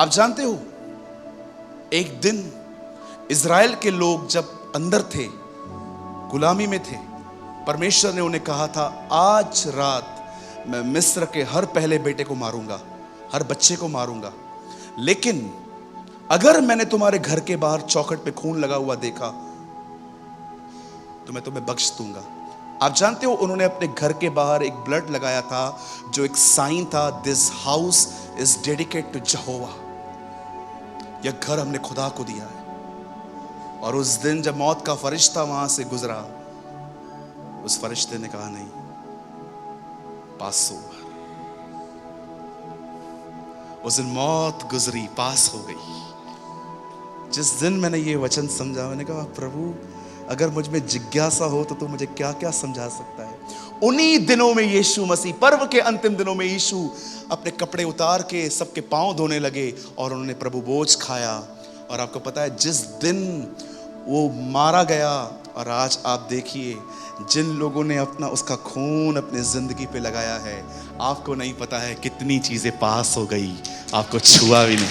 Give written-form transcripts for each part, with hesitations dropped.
आप जानते हो, एक दिन इज़राइल के लोग जब अंदर थे, गुलामी में थे, परमेश्वर ने उन्हें कहा था, आज रात मैं मिस्र के हर पहले बेटे को मारूंगा, हर बच्चे को मारूंगा, लेकिन अगर मैंने तुम्हारे घर के बाहर चौखट पे खून लगा हुआ देखा तो मैं तुम्हें बख्श दूंगा। आप जानते हो, उन्होंने अपने घर के बाहर एक ब्लड लगाया था जो एक साइन था, this house is dedicate to Jehovah, यह घर हमने खुदा को दिया है। और उस दिन जब मौत का फरिश्ता वहां से गुजरा, उस फरिश्ते ने कहा, नहीं, पास ओवर। उस दिन मौत गुजरी, पास हो गई। जिस दिन मैंने ये वचन समझा, मैंने कहा, प्रभु अगर मुझ में जिज्ञासा हो तो तू मुझे क्या क्या समझा सकता है। उन्हीं दिनों में यीशु मसीह, पर्व के अंतिम दिनों में यीशु अपने कपड़े उतार के सबके पांव धोने लगे और उन्होंने प्रभु भोज खाया। और आपको पता है, जिस दिन वो मारा गया, और आज आप देखिए जिन लोगों ने अपना उसका खून अपनी जिंदगी पे लगाया है, आपको नहीं पता है कितनी चीजें पास हो गई, आपको छुआ भी नहीं।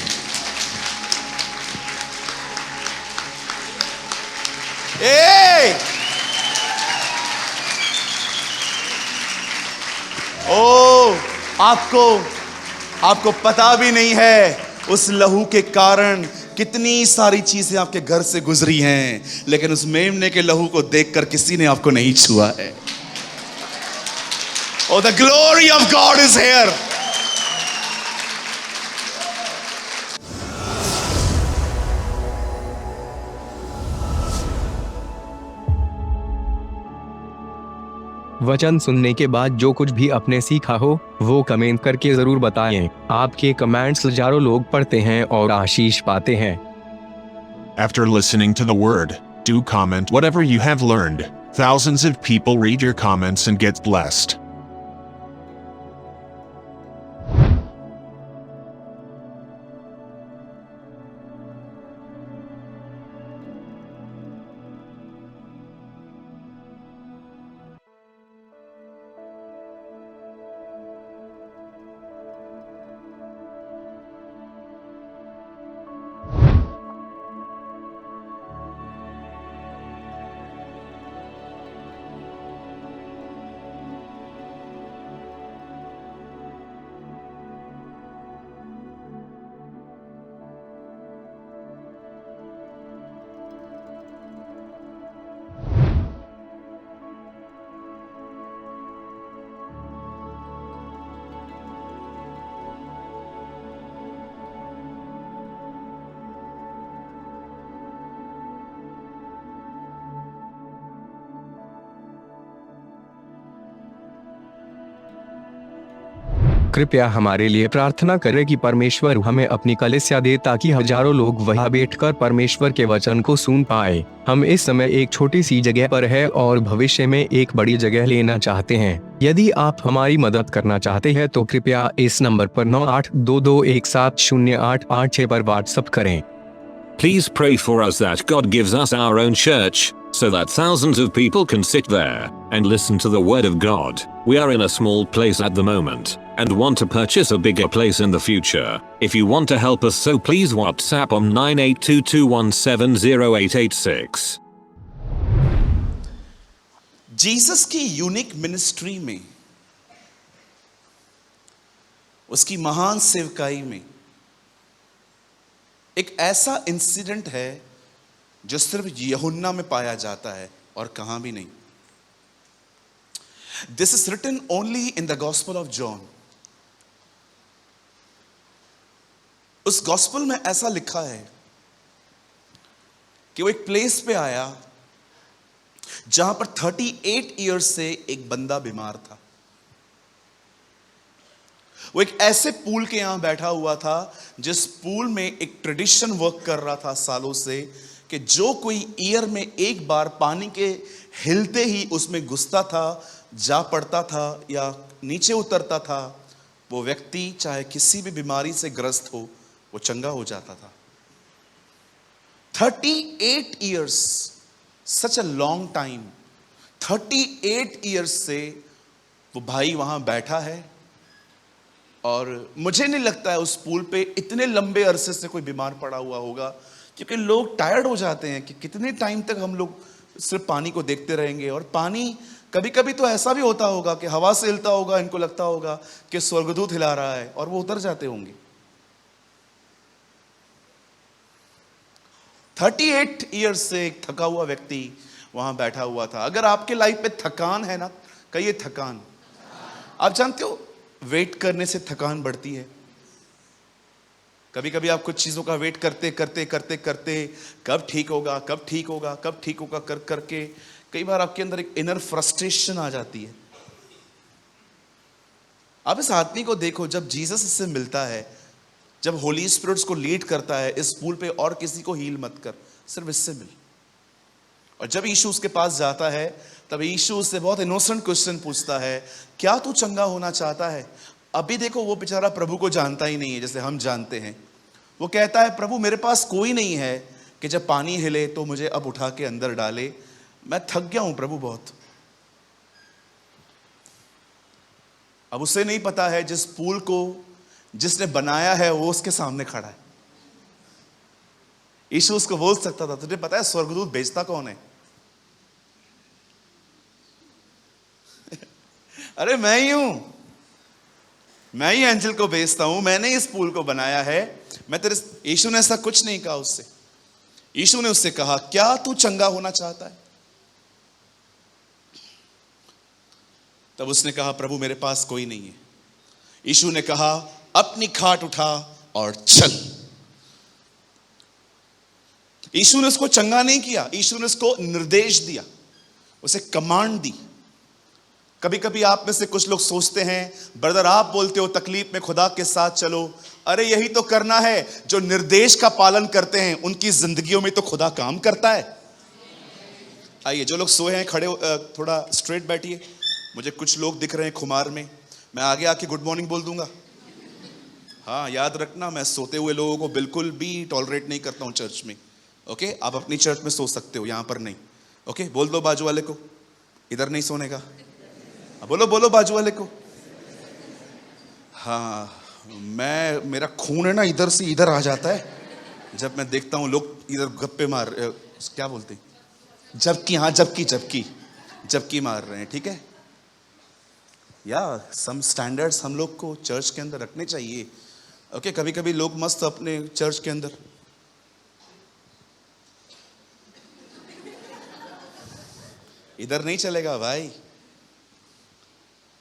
ए! ओ, आपको पता भी नहीं है उस लहू के कारण कितनी सारी चीजें आपके घर से गुजरी हैं, लेकिन उस मेमने के लहू को देखकर किसी ने आपको नहीं छुआ है। Oh, the glory of God is here. वचन सुनने के बाद जो कुछ भी आपने सीखा हो वो कमेंट करके जरूर बताएं। आपके कमेंट्स हजारों लोग पढ़ते हैं और आशीष पाते हैं। After listening to the word, do comment whatever you have learned. Thousands of people read your comments and get blessed. कृपया हमारे लिए प्रार्थना करें कि परमेश्वर हमें अपनी कलीसिया दे ताकि हजारों लोग वहां बैठकर परमेश्वर के वचन को सुन पाए। हम इस समय एक छोटी सी जगह पर है और भविष्य में एक बड़ी जगह लेना चाहते हैं। यदि आप हमारी मदद करना चाहते हैं तो कृपया इस नंबर पर 9822170886 पर व्हाट्सएप करें। Please pray for us that God gives us our own church, so that thousands of people can sit there and listen to the word of God. We are in a small place at the moment and want to purchase a bigger place in the future. If you want to help us, so please WhatsApp on 9822170886. Jesus की unique ministry में, उसकी महान सेवकाई में एक ऐसा incident है जो सिर्फ यूहन्ना में पाया जाता है और कहां भी नहीं। This is written only in the gospel of John. उस गॉस्पेल में ऐसा लिखा है कि वो एक प्लेस पे आया जहां पर 38 इयर्स से एक बंदा बीमार था। वो एक ऐसे पूल के यहां बैठा हुआ था जिस पूल में एक ट्रेडिशन वर्क कर रहा था सालों से, कि जो कोई ईयर में एक बार पानी के हिलते ही उसमें घुसता था, जा पड़ता था या नीचे उतरता था, वो व्यक्ति चाहे किसी भी बीमारी से ग्रस्त हो, वो चंगा हो जाता था। 38 years, such a long time. 38 years से वो भाई वहां बैठा है और मुझे नहीं लगता है उस पूल पे इतने लंबे अरसे से कोई बीमार पड़ा हुआ होगा, क्योंकि लोग टायर्ड हो जाते हैं कि कितने टाइम तक हम लोग सिर्फ पानी को देखते रहेंगे। और पानी कभी कभी तो ऐसा भी होता होगा कि हवा से हिलता होगा, इनको लगता होगा कि स्वर्गदूत हिला रहा है, और वो उतर जाते होंगे। 38 ईयर्स से एक थका हुआ व्यक्ति वहां बैठा हुआ था। अगर आपके लाइफ में थकान है ना, कहिए थकान। आप जानते हो वेट करने से थकान बढ़ती है। कभी कभी आप कुछ चीजों का वेट करते करते करते करते कब ठीक होगा, कब ठीक होगा, कब ठीक होगा कर करके कई बार आपके अंदर एक इनर फ्रस्ट्रेशन आ जाती है। आप इस आदमी को देखो, जब जीसस इससे मिलता है, जब होली स्पिरिट को लीड करता है, इस पूल पे और किसी को हील मत कर, सिर्फ इससे मिल। और जब यीशु उसके पास जाता है, तब यीशु उससे बहुत इनोसेंट क्वेश्चन पूछता है, क्या तू चंगा होना चाहता है? अभी देखो वो बेचारा प्रभु को जानता ही नहीं है जैसे हम जानते हैं। वो कहता है, प्रभु मेरे पास कोई नहीं है कि जब पानी हिले तो मुझे अब उठा के अंदर डाले, मैं थक गया हूं प्रभु बहुत। अब उसे नहीं पता है जिस पूल को जिसने बनाया है वो उसके सामने खड़ा है। यीशु उसको बोल सकता था, तुझे पता है स्वर्गदूत भेजता कौन है? अरे मैं ही हूं, मैं ही एंजल को भेजता हूं, मैंने इस पूल को बनाया है, मैं तेरे। यीशु ने ऐसा कुछ नहीं कहा उससे। यीशु ने उससे कहा, क्या तू चंगा होना चाहता है? तब उसने कहा, प्रभु मेरे पास कोई नहीं है। यीशु ने कहा, अपनी खाट उठा और चल। यीशु ने उसको चंगा नहीं किया, यीशु ने उसको निर्देश दिया, उसे कमांड दी। कभी कभी आप में से कुछ लोग सोचते हैं, ब्रदर आप बोलते हो तकलीफ में खुदा के साथ चलो। अरे यही तो करना है, जो निर्देश का पालन करते हैं उनकी जिंदगियों में तो खुदा काम करता है। आइए, जो लोग सोए हैं खड़े, थोड़ा स्ट्रेट बैठिए। मुझे कुछ लोग दिख रहे हैं खुमार में, मैं आगे आके गुड मॉर्निंग बोल दूंगा। हाँ याद रखना, मैं सोते हुए लोगों को बिल्कुल भी टॉलरेट नहीं करता हूं चर्च में। ओके, आप अपनी चर्च में सो सकते हो, यहां पर नहीं। ओके, बोल दो बाजू वाले को, इधर नहीं सोने का। बोलो बोलो बाजू वाले को। हाँ, मेरा खून है ना इधर से इधर आ जाता है जब मैं देखता हूं लोग इधर गप्पे मार, क्या बोलते हैं, जबकि, हाँ जबकि मार रहे हैं। ठीक है, या सम स्टैंडर्ड्स हम लोग को चर्च के अंदर रखने चाहिए। ओके, कभी कभी लोग मस्त अपने चर्च के अंदर, इधर नहीं चलेगा भाई।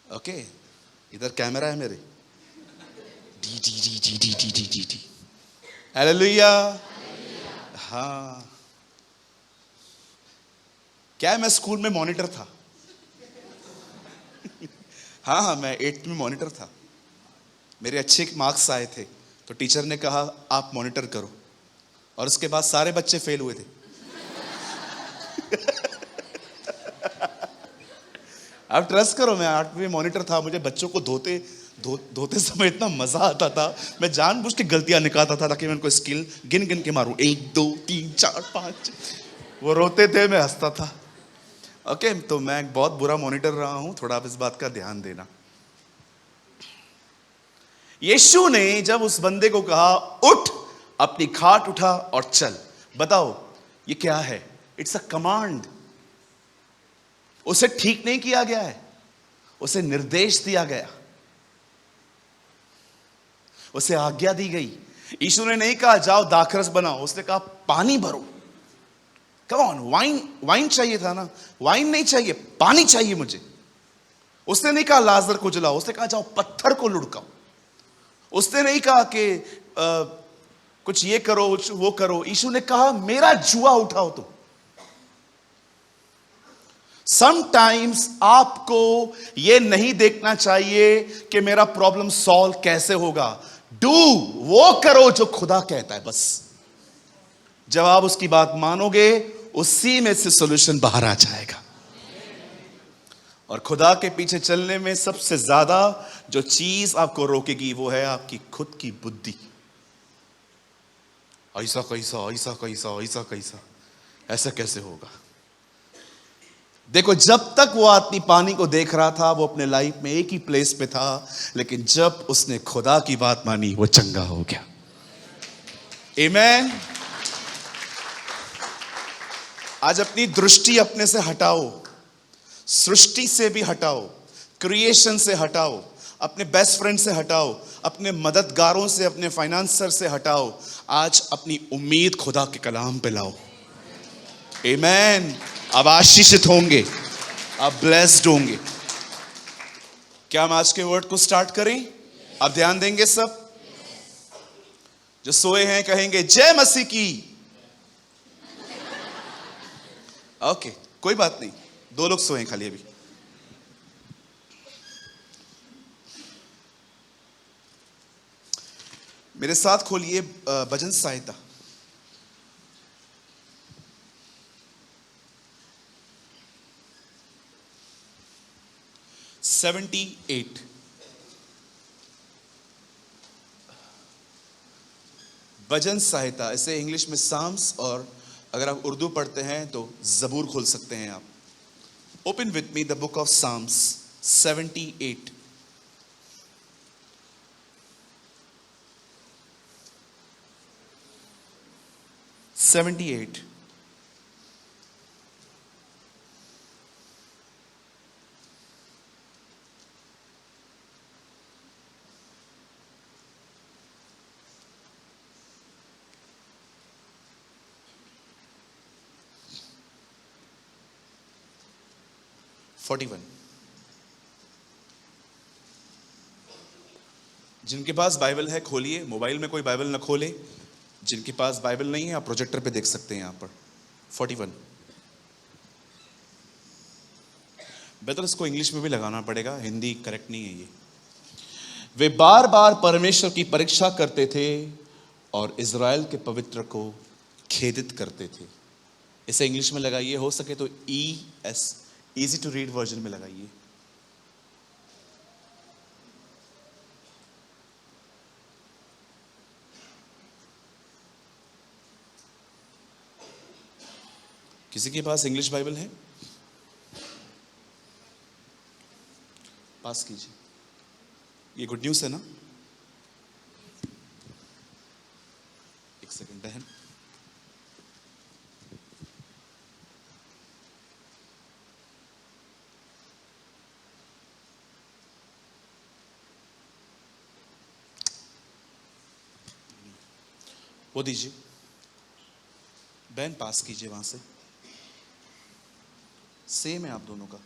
ओके, इधर कैमरा है मेरे। D D D D D D D D D. Hallelujah. हाँ, क्या मैं स्कूल में मॉनिटर था। हाँ, मैं 8th में मॉनिटर था। मेरे अच्छे मार्क्स आए थे तो टीचर ने कहा आप मॉनिटर करो, और उसके बाद सारे बच्चे फेल हुए थे। आप ट्रस्ट करो, मैं 8वीं मॉनिटर था। मुझे बच्चों को धोते समय इतना मजा आता था, मैं जानबूझ के गलतियां निकालता था ताकि मैं उनको स्किल गिन गिन के मारूं, 1 2 3 4 5। वो रोते थे, मैं हंसता था। ओके, तो मैं बहुत बुरा मॉनिटर रहा हूं, थोड़ा आप इस बात का ध्यान देना। यीशु ने जब उस बंदे को कहा उठ, अपनी खाट उठा और चल, बताओ ये क्या है? It's a command. उसे ठीक नहीं किया गया है, उसे निर्देश दिया गया, उसे आज्ञा दी गई। यीशु ने नहीं कहा जाओ दाखरस बनाओ, उसने कहा पानी भरो। कम ऑन, वाइन चाहिए था ना? वाइन नहीं चाहिए, पानी चाहिए मुझे। उसने नहीं कहा लाजर को जलाओ, उसने कहा जाओ पत्थर को लुढ़काओ। उसने नहीं कहा कि कुछ ये करो वो करो। यीशु ने कहा मेरा जुआ उठाओ तुम। समटाइम्स आपको यह नहीं देखना चाहिए कि मेरा प्रॉब्लम सॉल्व कैसे होगा। डू, वो करो जो खुदा कहता है बस। जब आप उसकी बात मानोगे, उसी में से सॉल्यूशन बाहर आ जाएगा। और खुदा के पीछे चलने में सबसे ज्यादा जो चीज आपको रोकेगी वो है आपकी खुद की बुद्धि। ऐसा कैसा, ऐसा कैसा, ऐसा कैसा, ऐसा कैसे होगा? देखो, जब तक वो आदमी पानी को देख रहा था वो अपने लाइफ में एक ही प्लेस पे था, लेकिन जब उसने खुदा की बात मानी वो चंगा हो गया। आमीन। आज अपनी दृष्टि अपने से हटाओ, सृष्टि से भी हटाओ, क्रिएशन से हटाओ, अपने बेस्ट फ्रेंड से हटाओ, अपने मददगारों से, अपने फाइनेंसर से हटाओ। आज अपनी उम्मीद खुदा के कलाम पे लाओ। आमीन। अब आशीषित होंगे, अब ब्लेस्ड होंगे। क्या हम आज के वर्ड को स्टार्ट करें? अब ध्यान देंगे सब। जो सोए हैं कहेंगे जय मसीह की। ओके, कोई बात नहीं, 2 लोग सोए हैं खाली अभी। मेरे साथ खोलिए भजन संहिता 78। भजन संहिता, इसे इंग्लिश में साम्स, और अगर आप उर्दू पढ़ते हैं तो जबूर खोल सकते हैं आप। Open with me the book of psalms 78। जिनके पास बाइबल है खोलिए, मोबाइल में कोई बाइबल ना खोले। जिनके पास बाइबल नहीं है आप प्रोजेक्टर पे देख सकते हैं। यहां पर 41। बेहतर इसको इंग्लिश में भी लगाना पड़ेगा, हिंदी करेक्ट नहीं है ये। वे बार बार परमेश्वर की परीक्षा करते थे और इज़राइल के पवित्र को खेदित करते थे। इसे इंग्लिश में लगाइए, हो सके तो ES, easy to read version में लगाइए। किसी के पास इंग्लिश बाइबल है? पास कीजिए। ये गुड न्यूज़ है ना? एक सेकंड बहन। वो दीजिए बहन, पास कीजिए वहां से। सेम है आप दोनों का।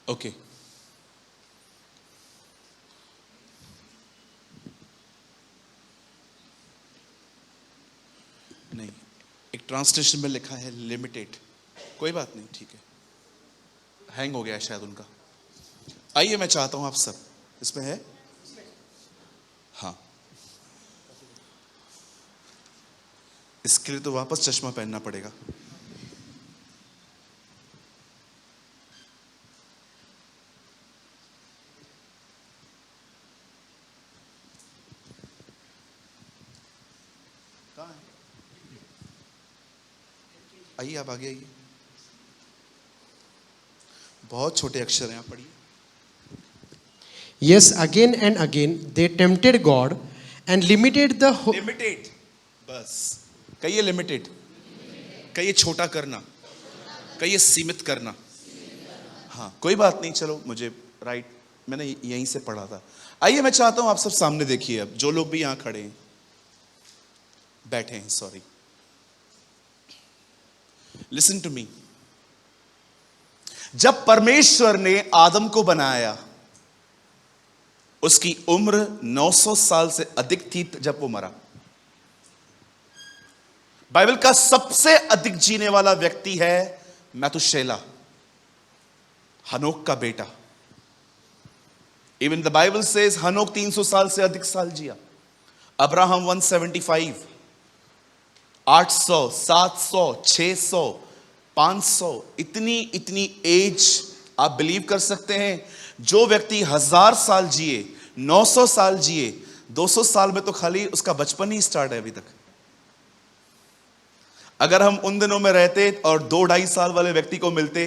ओके, नहीं, एक ट्रांसलेशन में लिखा है लिमिटेड। कोई बात नहीं, ठीक है, हैंग हो गया है शायद उनका। आइए, मैं चाहता हूं आप सब, इसमें है हाँ, इसके लिए तो वापस चश्मा पहनना पड़ेगा। कहाँ है? आइए, आप आगे आइए। बहुत छोटे अक्षर हैं, आप पढ़िए। Yes, again and again they tempted God and limited the limited, बस कहिए लिमिटेड, कहिए छोटा करना, कहिए सीमित करना। हाँ, कोई बात नहीं, चलो मुझे राइट, मैंने यहीं से पढ़ा था। आइए, मैं चाहता हूं आप सब सामने देखिए। अब जो लोग भी यहां खड़े हैं, बैठे हैं, सॉरी, लिसन टू मी। जब परमेश्वर ने आदम को बनाया, उसकी उम्र 900 साल से अधिक थी जब वो मरा। बाइबल का सबसे अधिक जीने वाला व्यक्ति है मैथुशेला, हनोक का बेटा। इवन द बाइबल सेज हनोक 300 साल से अधिक साल जिया। अब्राहम 175, 800, 700, 600, 500, इतनी एज आप बिलीव कर सकते हैं? जो व्यक्ति 1000 साल जिए, 900 साल जिए, 200 साल में तो खाली उसका बचपन ही स्टार्ट है अभी तक। अगर हम उन दिनों में रहते और 2-2.5 साल वाले व्यक्ति को मिलते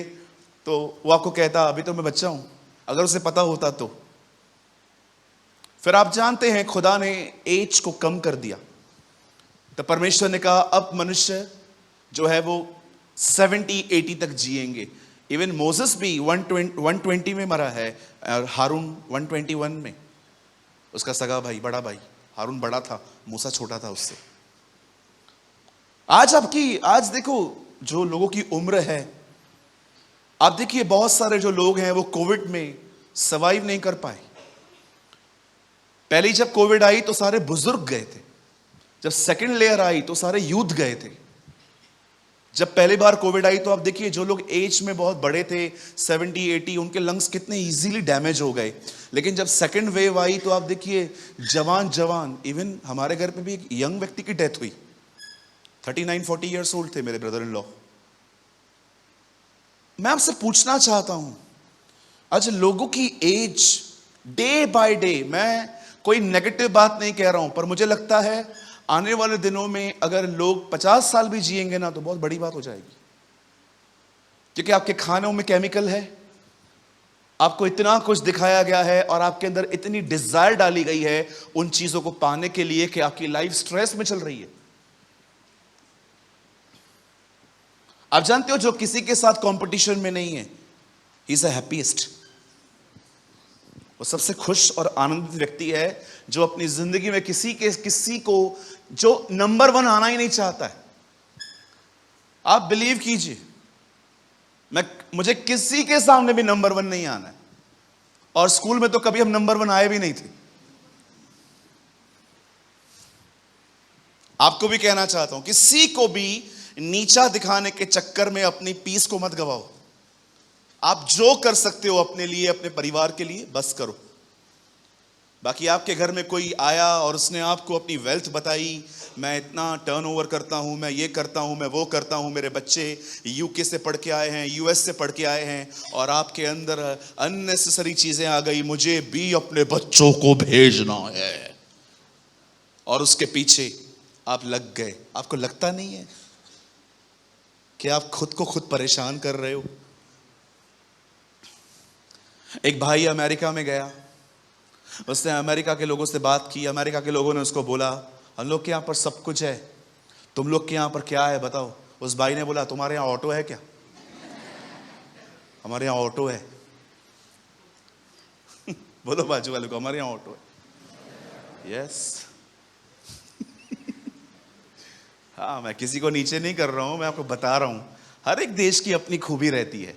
तो वो आपको कहता अभी तो मैं बच्चा हूं, अगर उसे पता होता तो। फिर आप जानते हैं खुदा ने एज को कम कर दिया, तो परमेश्वर ने कहा अब मनुष्य जो है वो 70-80 तक जिएंगे। इवन मोसेस भी 120 में मरा है, और हारून 121 में, उसका सगा भाई, बड़ा भाई। हारून बड़ा था, मूसा छोटा था उससे। आज देखो जो लोगों की उम्र है, आप देखिए बहुत सारे जो लोग हैं वो कोविड में सर्वाइव नहीं कर पाए। पहले जब कोविड आई तो सारे बुजुर्ग गए थे, जब सेकंड लेयर आई तो सारे यूथ गए थे। जब पहली बार कोविड आई तो आप देखिए जो लोग एज में बहुत बड़े थे 70-80, उनके लंग्स कितने इजीली डैमेज हो गए। लेकिन जब सेकंड वेव आई तो आप देखिए जवान, इवन हमारे घर पे भी एक यंग व्यक्ति की डेथ हुई, 39-40 ईयर्स ओल्ड थे मेरे ब्रदर इन लॉ। मैं आपसे पूछना चाहता हूं, आज लोगों की एज डे बाय डे, मैं कोई नेगेटिव बात नहीं कह रहा हूं, पर मुझे लगता है आने वाले दिनों में अगर लोग 50 साल भी जिएंगे ना तो बहुत बड़ी बात हो जाएगी। क्योंकि आपके खानों में केमिकल है, आपको इतना कुछ दिखाया गया है और आपके अंदर इतनी डिजायर डाली गई है उन चीजों को पाने के लिए कि आपकी लाइफ स्ट्रेस में चल रही है। आप जानते हो जो किसी के साथ कंपटीशन में नहीं है, ही इज द हैप्पीएस्ट। वो सबसे खुश और आनंदित व्यक्ति है जो अपनी जिंदगी में किसी को जो नंबर 1 आना ही नहीं चाहता है। आप बिलीव कीजिए, मुझे किसी के सामने भी नंबर 1 नहीं आना है, और स्कूल में तो कभी हम नंबर 1 आए भी नहीं थे। आपको भी कहना चाहता हूं, किसी को भी नीचा दिखाने के चक्कर में अपनी पीस को मत गवाओ। आप जो कर सकते हो अपने लिए, अपने परिवार के लिए, बस करो। बाकी आपके घर में कोई आया और उसने आपको अपनी वेल्थ बताई, मैं इतना टर्नओवर करता हूं, मैं ये करता हूं, मैं वो करता हूं, मेरे बच्चे यूके से पढ़ के आए हैं, यूएस से पढ़ के आए हैं, और आपके अंदर अननेसेसरी चीजें आ गई, मुझे भी अपने बच्चों को भेजना है, और उसके पीछे आप लग गए। आपको लगता नहीं है कि आप खुद को खुद परेशान कर रहे हो? एक भाई अमेरिका में गया, उसने अमेरिका के लोगों से बात की। अमेरिका के लोगों ने उसको बोला हम लोग के यहाँ पर सब कुछ है, तुम लोग के यहाँ पर क्या है बताओ। उस भाई ने बोला तुम्हारे यहाँ ऑटो है क्या? हमारे यहाँ ऑटो है। बोलो बाजू वाले को, हमारे यहाँ ऑटो है। यस। हाँ, मैं किसी को नीचे नहीं कर रहा हूं, मैं आपको बता रहा हूं हर एक देश की अपनी खूबी रहती है।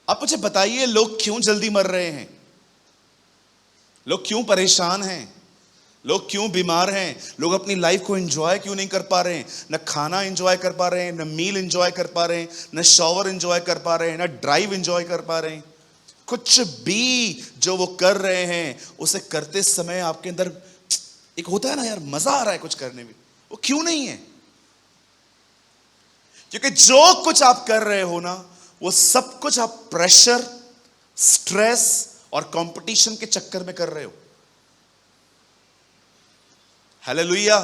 आप मुझे बताइए लोग क्यों जल्दी मर रहे हैं? लोग क्यों परेशान हैं? लोग क्यों बीमार हैं? लोग अपनी लाइफ को एंजॉय क्यों नहीं कर पा रहे हैं? न खाना एंजॉय कर पा रहे हैं, न मील एंजॉय कर पा रहे हैं, न शॉवर एंजॉय कर पा रहे हैं, न ड्राइव एंजॉय कर पा रहे हैं। कुछ भी जो वो कर रहे हैं उसे करते समय आपके अंदर एक होता है ना, यार मजा आ रहा है कुछ करने में, वो क्यों नहीं है? क्योंकि जो कुछ आप कर रहे हो ना, वो सब कुछ आप प्रेशर, स्ट्रेस और कंपटीशन के चक्कर में कर रहे हो। हालेलुया।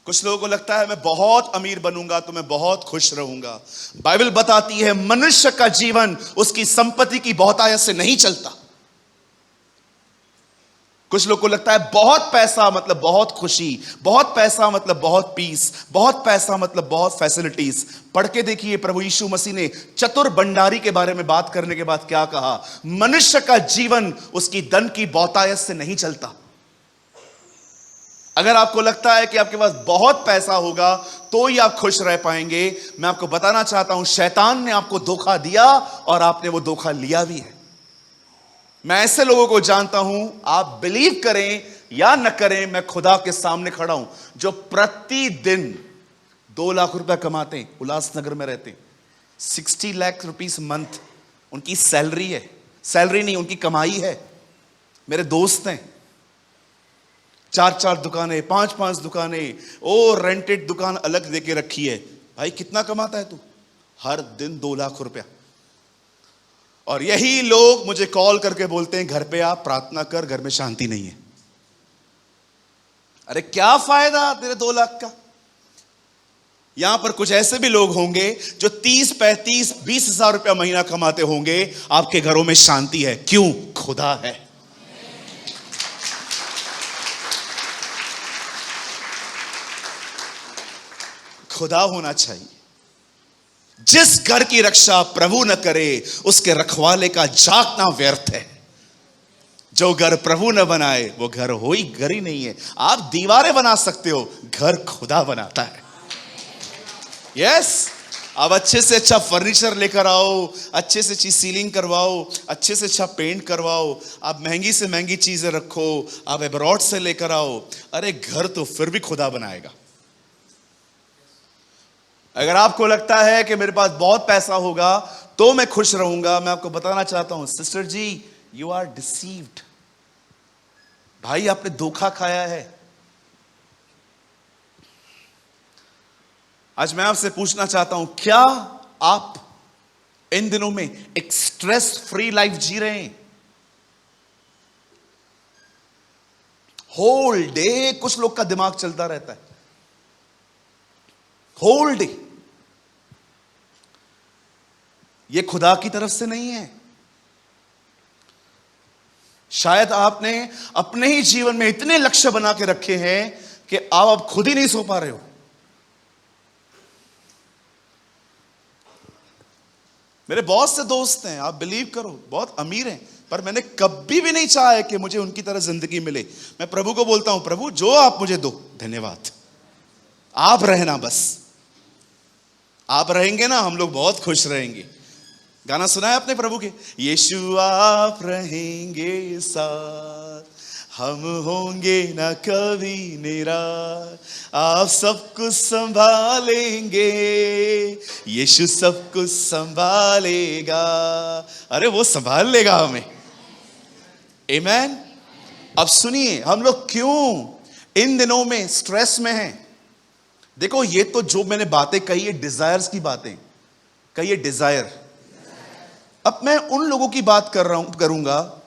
कुछ लोगों को लगता है मैं बहुत अमीर बनूंगा तो मैं बहुत खुश रहूंगा। बाइबल बताती है मनुष्य का जीवन उसकी संपत्ति की बहुतायत से नहीं चलता। कुछ लोगों को लगता है बहुत पैसा मतलब बहुत खुशी, बहुत पैसा मतलब बहुत पीस, बहुत पैसा मतलब बहुत फैसिलिटीज। पढ़ के देखिए प्रभु यीशु मसीह ने चतुर भंडारी के बारे में बात करने के बाद क्या कहा। मनुष्य का जीवन उसकी धन की बहुतायत से नहीं चलता। अगर आपको लगता है कि आपके पास बहुत पैसा होगा तो ही आप खुश रह पाएंगे, मैं आपको बताना चाहता हूं शैतान ने आपको धोखा दिया और आपने वो धोखा लिया भी है। मैं ऐसे लोगों को जानता हूं, आप बिलीव करें या न करें, मैं खुदा के सामने खड़ा हूं, जो प्रतिदिन 2 लाख रुपए कमाते हैं, उल्लासनगर में रहते हैं, 60 लाख रुपीस मंथ उनकी सैलरी है। सैलरी नहीं, उनकी कमाई है। मेरे दोस्त हैं, 4-4 दुकानें, 5-5 दुकानें, ओ रेंटेड दुकान अलग दे के रखी है। भाई कितना कमाता है तू? हर दिन 2 लाख रुपया। और यही लोग मुझे कॉल करके बोलते हैं घर पे आप प्रार्थना कर, घर में शांति नहीं है। अरे क्या फायदा तेरे 2 लाख का। यहां पर कुछ ऐसे भी लोग होंगे जो 30, 35, 20 हजार रुपया महीना कमाते होंगे, आपके घरों में शांति है। क्यों? खुदा है। खुदा होना चाहिए। जिस घर की रक्षा प्रभु न करे उसके रखवाले का जागना व्यर्थ है। जो घर प्रभु न बनाए वो घर घर ही नहीं है। आप दीवारें बना सकते हो, घर खुदा बनाता है। यस, आप अच्छे से अच्छा फर्नीचर लेकर आओ, अच्छे से अच्छी सीलिंग करवाओ, अच्छे से अच्छा पेंट करवाओ, आप महंगी से महंगी चीजें रखो, आप एब्रॉड से लेकर आओ, अरे घर तो फिर भी खुदा बनाएगा। अगर आपको लगता है कि मेरे पास बहुत पैसा होगा तो मैं खुश रहूंगा, मैं आपको बताना चाहता हूं sister ji, you are deceived. भाई आपने धोखा खाया है। आज मैं आपसे पूछना चाहता हूं, क्या आप इन दिनों में एक स्ट्रेस फ्री लाइफ जी रहे हैं? होल डे कुछ लोग का दिमाग चलता रहता है, होल डे। ये खुदा की तरफ से नहीं है। शायद आपने अपने ही जीवन में इतने लक्ष्य बना के रखे हैं कि आप अब खुद ही नहीं सो पा रहे हो। मेरे बहुत से दोस्त हैं, आप बिलीव करो, बहुत अमीर हैं, पर मैंने कभी भी नहीं चाहा है कि मुझे उनकी तरह जिंदगी मिले। मैं प्रभु को बोलता हूं, प्रभु जो आप मुझे दो धन्यवाद, आप रहना बस। आप रहेंगे ना, हम लोग बहुत खुश रहेंगे। गाना सुना है आपने प्रभु के, यीशु आप रहेंगे साथ, हम होंगे ना कभी निराश, आप सब कुछ संभालेंगे, यीशु सब कुछ संभालेगा। अरे वो संभाल लेगा हमें। आमेन। अब सुनिए, हम लोग क्यों इन दिनों में स्ट्रेस में हैं। देखो, ये तो जो मैंने बातें कही है डिजायर्स की बातें कही है, डिजायर। अब मैं उन लोगों की बात करूंगा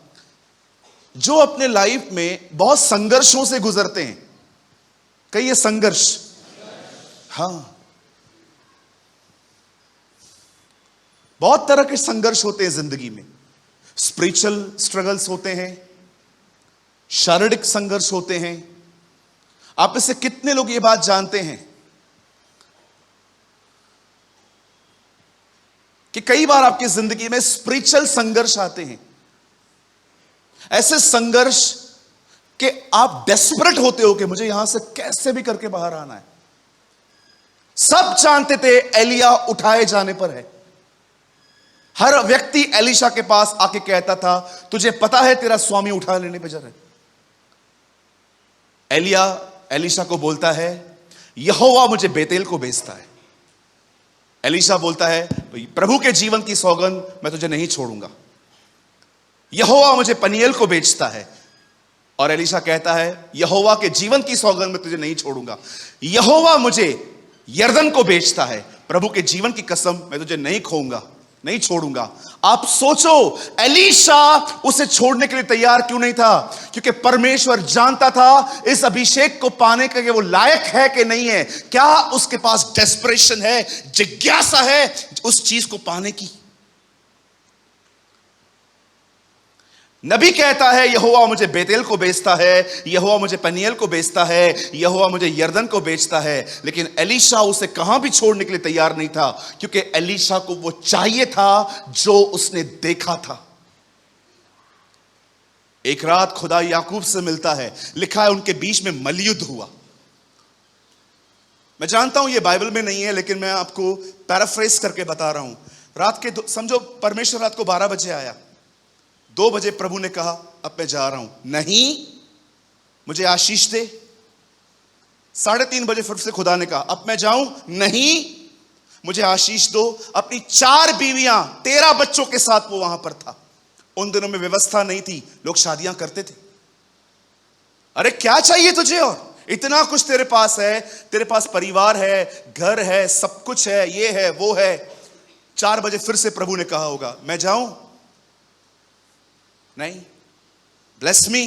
जो अपने लाइफ में बहुत संघर्षों से गुजरते हैं। कहिए संघर्ष। हाँ, बहुत तरह के संघर्ष होते हैं जिंदगी में। स्पिरिचुअल स्ट्रगल्स होते हैं, शारीरिक संघर्ष होते हैं। आप में से कितने लोग ये बात जानते हैं कि कई बार आपकी जिंदगी में स्पिरिचुअल संघर्ष आते हैं, ऐसे संघर्ष कि आप डेस्परेट होते हो कि मुझे यहां से कैसे भी करके बाहर आना है। सब जानते थे एलिया उठाए जाने पर है। हर व्यक्ति एलीशा के पास आके कहता था, तुझे पता है तेरा स्वामी उठा लेने पे जा रहा है। एलिया एलीशा को बोलता है, यहोवा मुझे बेतेल को भेजता है। एलीशा बोलता है, प्रभु के जीवन की सौगंध मैं तुझे नहीं छोड़ूंगा। यहोवा मुझे पनीएल को भेजता है। और एलीशा कहता है, यहोवा के जीवन की सौगंध मैं तुझे नहीं छोड़ूंगा। यहोवा मुझे यरदन को भेजता है, प्रभु के जीवन की कसम मैं तुझे नहीं खोऊंगा, नहीं छोड़ूंगा। आप सोचो, एलीशा उसे छोड़ने के लिए तैयार क्यों नहीं था? क्योंकि परमेश्वर जानता था इस अभिषेक को पाने के वो लायक है कि नहीं है। क्या उसके पास डेस्परेशन है, जिज्ञासा है उस चीज को पाने की? नबी कहता है, यहोवा मुझे बेतेल को भेजता है, यहोवा मुझे पनीएल को भेजता है, यहोवा मुझे यरदन को भेजता है। लेकिन एलीशा उसे कहां भी छोड़ने के लिए तैयार नहीं था, क्योंकि एलीशा को वो चाहिए था जो उसने देखा था। एक रात खुदा याकूब से मिलता है, लिखा है उनके बीच में मलयुद्ध हुआ। मैं जानता हूं ये बाइबल में नहीं है, लेकिन मैं आपको पैराफ्रेज करके बता रहा हूं। रात के समझो परमेश्वर रात को 12 बजे आया। 2 बजे प्रभु ने कहा, अब मैं जा रहा हूं, नहीं मुझे आशीष दे। 3:30 बजे फिर से खुदा ने कहा, अब मैं जाऊं, नहीं मुझे आशीष दो। अपनी 4 बीवियां 13 बच्चों के साथ वो वहां पर था। उन दिनों में व्यवस्था नहीं थी, लोग शादियां करते थे। अरे क्या चाहिए तुझे? और इतना कुछ तेरे पास है, तेरे पास परिवार है, घर है, सब कुछ है, ये है वो है। 4 बजे फिर से प्रभु ने कहा होगा, मैं जाऊं, नहीं, ब्लेस मी।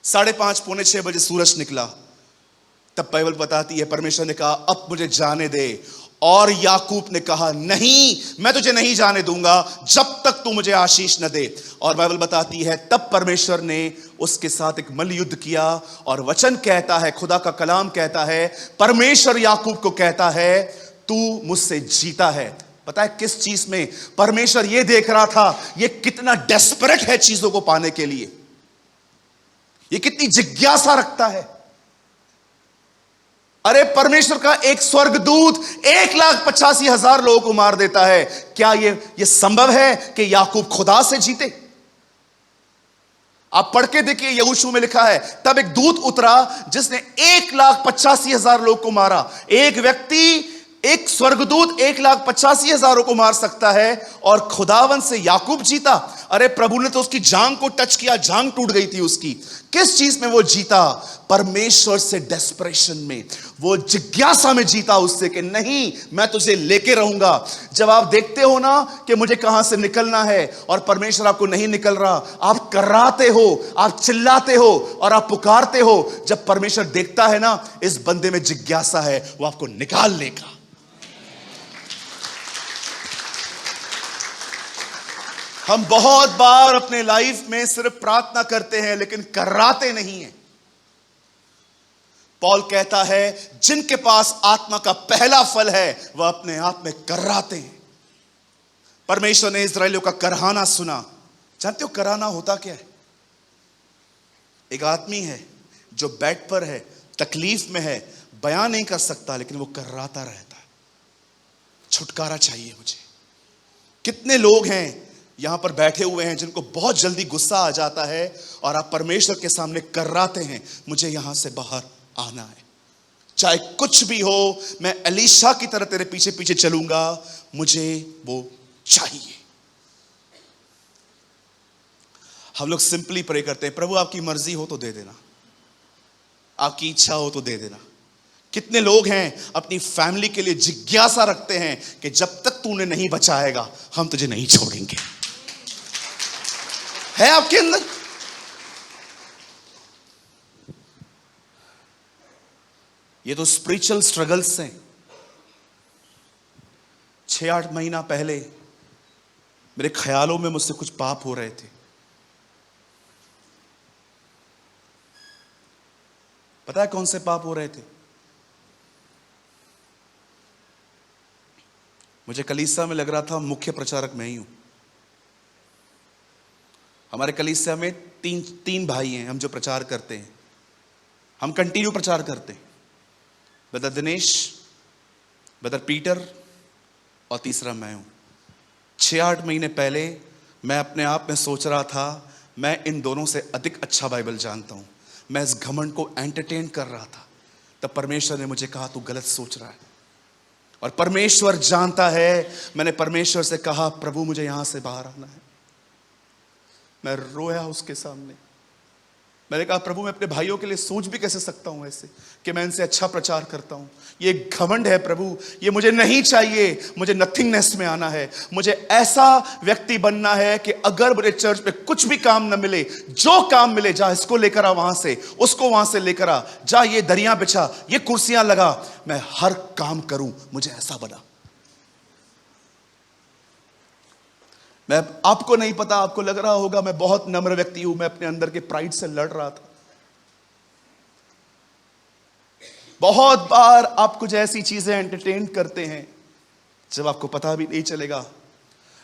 5:30 पौने 6 बजे सूरज निकला, तब बाइबल बताती है परमेश्वर ने कहा अब मुझे जाने दे, और याकूब ने कहा नहीं, मैं तुझे नहीं जाने दूंगा जब तक तू मुझे आशीष न दे। और बाइबल बताती है तब परमेश्वर ने उसके साथ एक मल्ल युद्ध किया, और वचन कहता है, खुदा का कलाम कहता है, परमेश्वर याकूब को कहता है तू मुझसे जीता है। पता है किस चीज में? परमेश्वर ये देख रहा था ये कितना डेस्परेट है चीजों को पाने के लिए, ये कितनी जिज्ञासा रखता है। अरे परमेश्वर का एक स्वर्गदूत 1,85,000 लोगों को मार देता है, क्या ये संभव है कि याकूब खुदा से जीते? आप पढ़ के देखिए, यहोशू में लिखा है तब एक दूत उतरा जिसने 1,85,000 लोग को मारा। एक व्यक्ति, एक स्वर्गदूत 1,85,000 को मार सकता है, और खुदावन से याकूब जीता। अरे प्रभु ने तो उसकी जांग को टच किया, जांग टूट गई थी उसकी। किस चीज में वो जीता? परमेश्वर से डेस्परेशन में, वो जिज्ञासा में जीता उससे कि नहीं मैं तुझे लेके रहूंगा। जब आप देखते हो ना कि मुझे कहां से निकलना है और परमेश्वर आपको नहीं निकल रहा, आप कराते हो, आप चिल्लाते हो और आप पुकारते हो, जब परमेश्वर देखता है ना इस बंदे में जिज्ञासा है, वो आपको निकाल लेगा। हम बहुत बार अपने लाइफ में सिर्फ प्रार्थना करते हैं लेकिन कराते नहीं हैं। पौल कहता है जिनके पास आत्मा का पहला फल है वह अपने आप में कराते हैं। परमेश्वर ने इस्राएलियों का कराना सुना। जानते हो कराना होता क्या है? एक आदमी है जो बेड पर है, तकलीफ में है, बयान नहीं कर सकता लेकिन वो कराता रहता है, छुटकारा चाहिए मुझे। कितने लोग हैं यहां पर बैठे हुए हैं जिनको बहुत जल्दी गुस्सा आ जाता है और आप परमेश्वर के सामने कराते हैं, मुझे यहां से बाहर आना है, चाहे कुछ भी हो, मैं एलीशा की तरह तेरे पीछे पीछे चलूंगा, मुझे वो चाहिए। हम लोग सिंपली प्रे करते हैं, प्रभु आपकी मर्जी हो तो दे देना, आपकी इच्छा हो तो दे देना। कितने लोग हैं अपनी फैमिली के लिए जिज्ञासा रखते हैं कि जब तक तूने नहीं बचाएगा हम तुझे नहीं छोड़ेंगे। है आपके अंदर? ये तो स्पिरिचुअल स्ट्रगल्स हैं। 6-8 महीना पहले मेरे ख्यालों में मुझसे कुछ पाप हो रहे थे। पता है कौन से पाप हो रहे थे? मुझे कलीसिया में लग रहा था मुख्य प्रचारक मैं ही हूं। हमारे कलीसिया में तीन भाई हैं हम जो प्रचार करते हैं, हम कंटिन्यू प्रचार करते हैं। ब्रदर दिनेश, ब्रदर पीटर और तीसरा मैं हूं। 6-8 महीने पहले मैं अपने आप में सोच रहा था मैं इन दोनों से अधिक अच्छा बाइबल जानता हूं। मैं इस घमंड को एंटरटेन कर रहा था। तब परमेश्वर ने मुझे कहा तू गलत सोच रहा है, और परमेश्वर जानता है। मैंने परमेश्वर से कहा प्रभु मुझे यहां से बाहर आना है। मैं रोया उसके सामने। मैंने कहा प्रभु मैं अपने भाइयों के लिए सोच भी कैसे सकता हूं ऐसे कि मैं इनसे अच्छा प्रचार करता हूं। ये घमंड है प्रभु, ये मुझे नहीं चाहिए। मुझे नथिंगनेस में आना है। मुझे ऐसा व्यक्ति बनना है कि अगर मुझे चर्च में कुछ भी काम न मिले, जो काम मिले, जा इसको लेकर आ वहां से, उसको वहां से लेकर आ, जा ये दरिया बिछा, ये कुर्सियां लगा, मैं हर काम करूं। मुझे ऐसा बना। मैं, आपको नहीं पता, आपको लग रहा होगा मैं बहुत नम्र व्यक्ति हूं। मैं अपने अंदर के प्राइड से लड़ रहा था। बहुत बार आप कुछ ऐसी चीजें एंटरटेन करते हैं जब आपको पता भी नहीं चलेगा,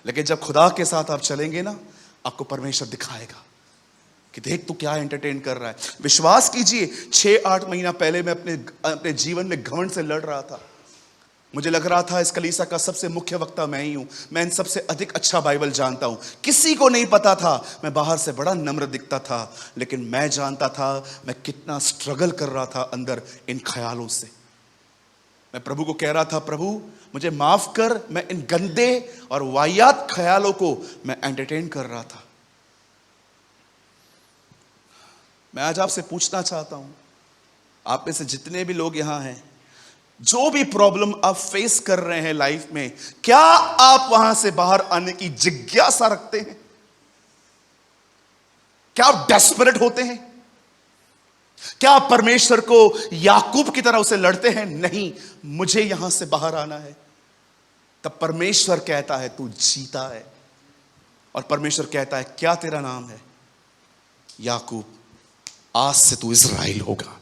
लेकिन जब खुदा के साथ आप चलेंगे ना, आपको परमेश्वर दिखाएगा कि देख तू क्या एंटरटेन कर रहा है। विश्वास कीजिए 6-8 महीना पहले मैं अपने जीवन में घमंड से लड़ रहा था। मुझे लग रहा था इस कलीसिया का सबसे मुख्य वक्ता मैं ही हूं, मैं इन सबसे अधिक अच्छा बाइबल जानता हूं। किसी को नहीं पता था, मैं बाहर से बड़ा नम्र दिखता था, लेकिन मैं जानता था मैं कितना स्ट्रगल कर रहा था अंदर इन ख्यालों से। मैं प्रभु को कह रहा था प्रभु मुझे माफ कर, मैं इन गंदे और वाहियात ख्यालों को मैं एंटरटेन कर रहा था। मैं आज आपसे पूछना चाहता हूं, आप में से जितने भी लोग यहां हैं, जो भी प्रॉब्लम आप फेस कर रहे हैं लाइफ में, क्या आप वहां से बाहर आने की जिज्ञासा रखते हैं? क्या आप डेस्परेट होते हैं? क्या आप परमेश्वर को याकूब की तरह उसे लड़ते हैं? नहीं, मुझे यहां से बाहर आना है। तब परमेश्वर कहता है तू जीता है, और परमेश्वर कहता है क्या तेरा नाम है? याकूब, आज से तू इज़राइल होगा।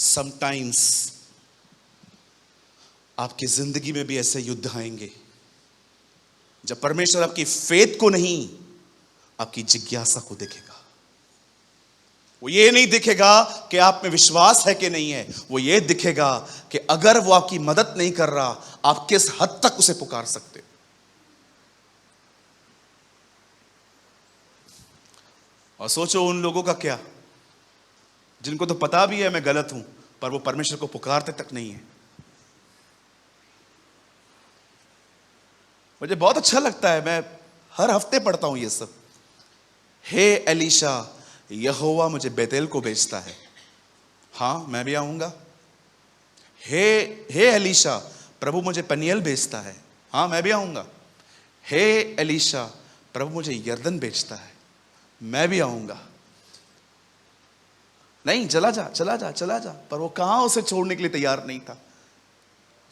समटाइम्स आपकी जिंदगी में भी ऐसे युद्ध आएंगे जब परमेश्वर आपकी फेथ को नहीं, आपकी जिज्ञासा को देखेगा। वो ये नहीं दिखेगा कि आप में विश्वास है कि नहीं है, वो ये दिखेगा कि अगर वो आपकी मदद नहीं कर रहा, आप किस हद तक उसे पुकार सकते हो। और सोचो उन लोगों का क्या, जिनको तो पता भी है मैं गलत हूं, पर वो परमेश्वर को पुकारते तक नहीं है। मुझे बहुत अच्छा लगता है, मैं हर हफ्ते पढ़ता हूं ये सब। हे एलीशा, यहोवा मुझे बेतेल को भेजता है, हाँ मैं भी आऊंगा। हे एलीशा, प्रभु मुझे पनियल भेजता है, हाँ मैं भी आऊंगा। हे एलीशा, प्रभु मुझे यरदन भेजता है, मैं भी आऊंगा। नहीं, चला जा चला जा चला जा। पर वो कहां उसे छोड़ने के लिए तैयार नहीं था,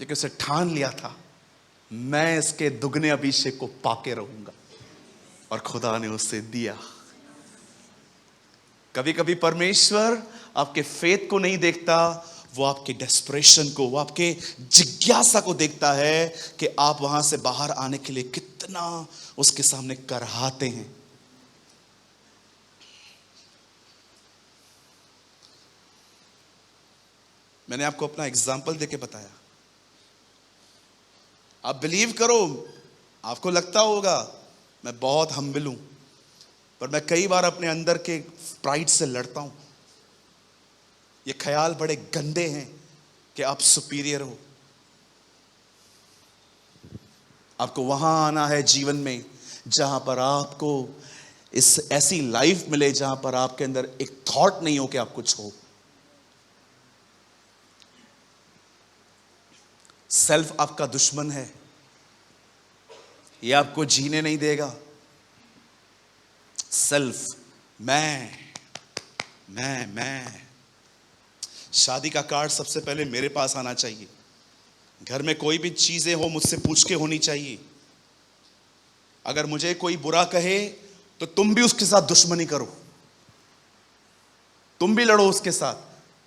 लेकिन उसे ठान लिया था मैं इसके दुगने अभिषेक को पाके रहूंगा, और खुदा ने उसे दिया। कभी कभी परमेश्वर आपके फेथ को नहीं देखता, वो आपके डेस्परेशन को, वो आपके जिज्ञासा को देखता है कि आप वहां से बाहर आने के लिए कितना उसके सामने करहाते हैं। मैंने आपको अपना एग्जाम्पल देके बताया, आप बिलीव करो। आपको लगता होगा मैं बहुत हम्बल हूं, पर मैं कई बार अपने अंदर के प्राइड से लड़ता हूं। ये ख्याल बड़े गंदे हैं कि आप सुपीरियर हो। आपको वहां आना है जीवन में जहां पर आपको इस ऐसी लाइफ मिले जहां पर आपके अंदर एक थॉट नहीं हो कि आप कुछ हो। सेल्फ आपका दुश्मन है, ये आपको जीने नहीं देगा। सेल्फ, मैं। शादी का कार्ड सबसे पहले मेरे पास आना चाहिए। घर में कोई भी चीजें हो मुझसे पूछ के होनी चाहिए। अगर मुझे कोई बुरा कहे तो तुम भी उसके साथ दुश्मनी करो, तुम भी लड़ो उसके साथ।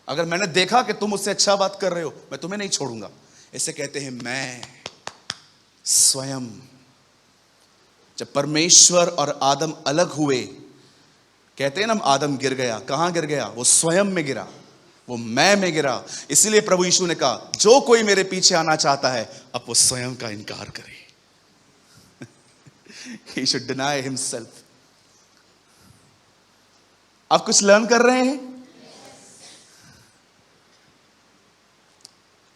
अगर मैंने देखा कि तुम उससे अच्छा बात कर रहे हो, मैं तुम्हें नहीं छोड़ूंगा। इसे कहते हैं मैं, स्वयं। जब परमेश्वर और आदम अलग हुए, कहते हैं ना आदम गिर गया, कहां गिर गया? वो स्वयं में गिरा, वो मैं में गिरा। इसलिए प्रभु यीशु ने कहा जो कोई मेरे पीछे आना चाहता है अब वो स्वयं का इनकार करे। He should deny himself। आप कुछ लर्न कर रहे हैं?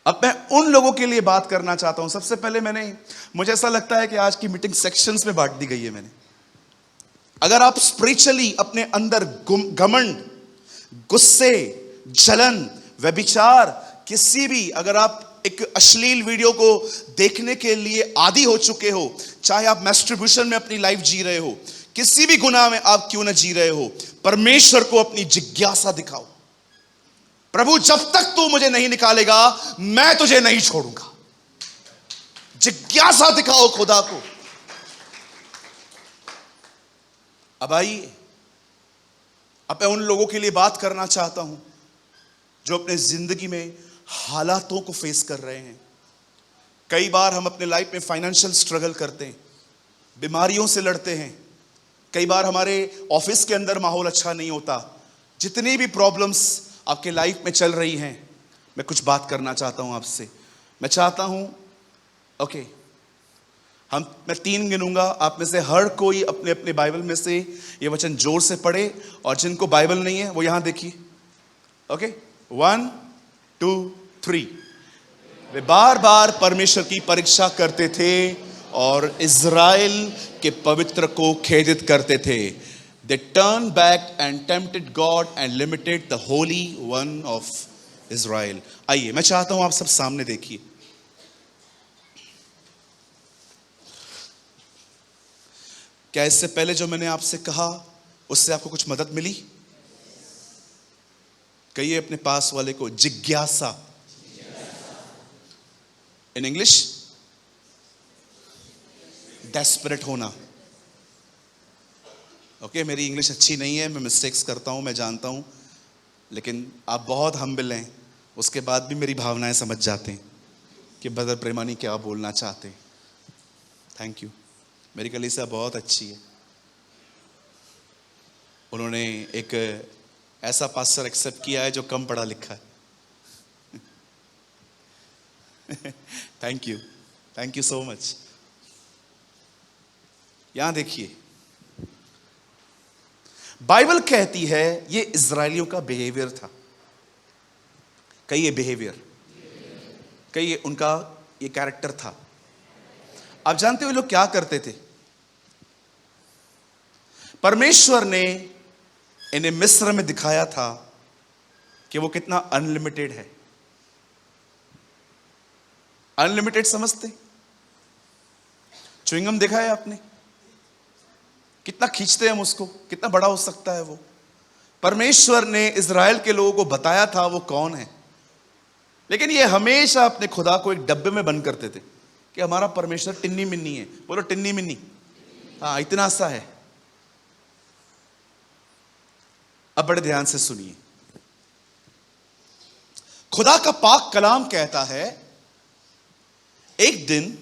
अब मैं उन लोगों के लिए बात करना चाहता हूं। सबसे पहले मुझे ऐसा लगता है कि आज की मीटिंग सेक्शंस में बांट दी गई है मैंने। अगर आप स्पिरिचुअली अपने अंदर घमंड, गुस्से, जलन, व्यभिचार, किसी भी, अगर आप एक अश्लील वीडियो को देखने के लिए आदी हो चुके हो, चाहे आप मैस्टरब्यूशन में अपनी लाइफ जी रहे हो, किसी भी गुनाह में आप क्यों ना जी रहे हो, परमेश्वर को अपनी जिज्ञासा दिखाओ। प्रभु जब तक तू मुझे नहीं निकालेगा मैं तुझे नहीं छोड़ूंगा। जिज्ञासा दिखाओ खुदा को। अब आइए, अब मैं उन लोगों के लिए बात करना चाहता हूं जो अपने जिंदगी में हालातों को फेस कर रहे हैं। कई बार हम अपने लाइफ में फाइनेंशियल स्ट्रगल करते हैं, बीमारियों से लड़ते हैं। कई बार हमारे ऑफिस के अंदर माहौल अच्छा नहीं होता। जितनी भी प्रॉब्लम्स आपके लाइफ में चल रही हैं, मैं कुछ बात करना चाहता हूं आपसे। मैं चाहता हूं मैं 3 गिनूंगा, आप में से हर कोई अपने अपने बाइबल में से ये वचन जोर से पढ़े, और जिनको बाइबल नहीं है वो यहां देखिए। 1 2 3। वे बार बार परमेश्वर की परीक्षा करते थे और इज़राइल के पवित्र को खेदित करते थे। They turned back and tempted God and limited the Holy One of Israel। आइए, मैं चाहता हूं आप सब सामने देखिए। क्या इससे पहले जो मैंने आपसे कहा उससे आपको कुछ मदद मिली? कहिए अपने पास वाले को, जिज्ञासा। इन इंग्लिश, डेस्परेट होना। ओके, मेरी इंग्लिश अच्छी नहीं है, मैं मिस्टेक्स करता हूं, मैं जानता हूं, लेकिन आप बहुत हम्बल हैं, उसके बाद भी मेरी भावनाएं समझ जाते हैं कि ब्रदर प्रेमानी क्या बोलना चाहते हैं। Thank you. मेरी कलीसिया बहुत अच्छी है। उन्होंने एक ऐसा पास्टर एक्सेप्ट किया है जो कम पढ़ा लिखा है। Thank you so much. यहां देखिए, बाइबल कहती है ये इजरायलियों का बिहेवियर था। कहिए बिहेवियर, कहिए उनका ये कैरेक्टर था। आप जानते हो लोग क्या करते थे? परमेश्वर ने इन्हें मिस्र में दिखाया था कि वो कितना अनलिमिटेड है। अनलिमिटेड समझते? च्युइंगम देखा है आपने? कितना खींचते हैं हम उसको, कितना बड़ा हो सकता है वो। परमेश्वर ने इजराइल के लोगों को बताया था वो कौन है, लेकिन ये हमेशा अपने खुदा को एक डब्बे में बंद करते थे कि हमारा परमेश्वर टिन्नी मिन्नी है। बोलो टिन्नी मिन्नी। हाँ, इतना सा है। अब बड़े ध्यान से सुनिए, खुदा का पाक कलाम कहता है एक दिन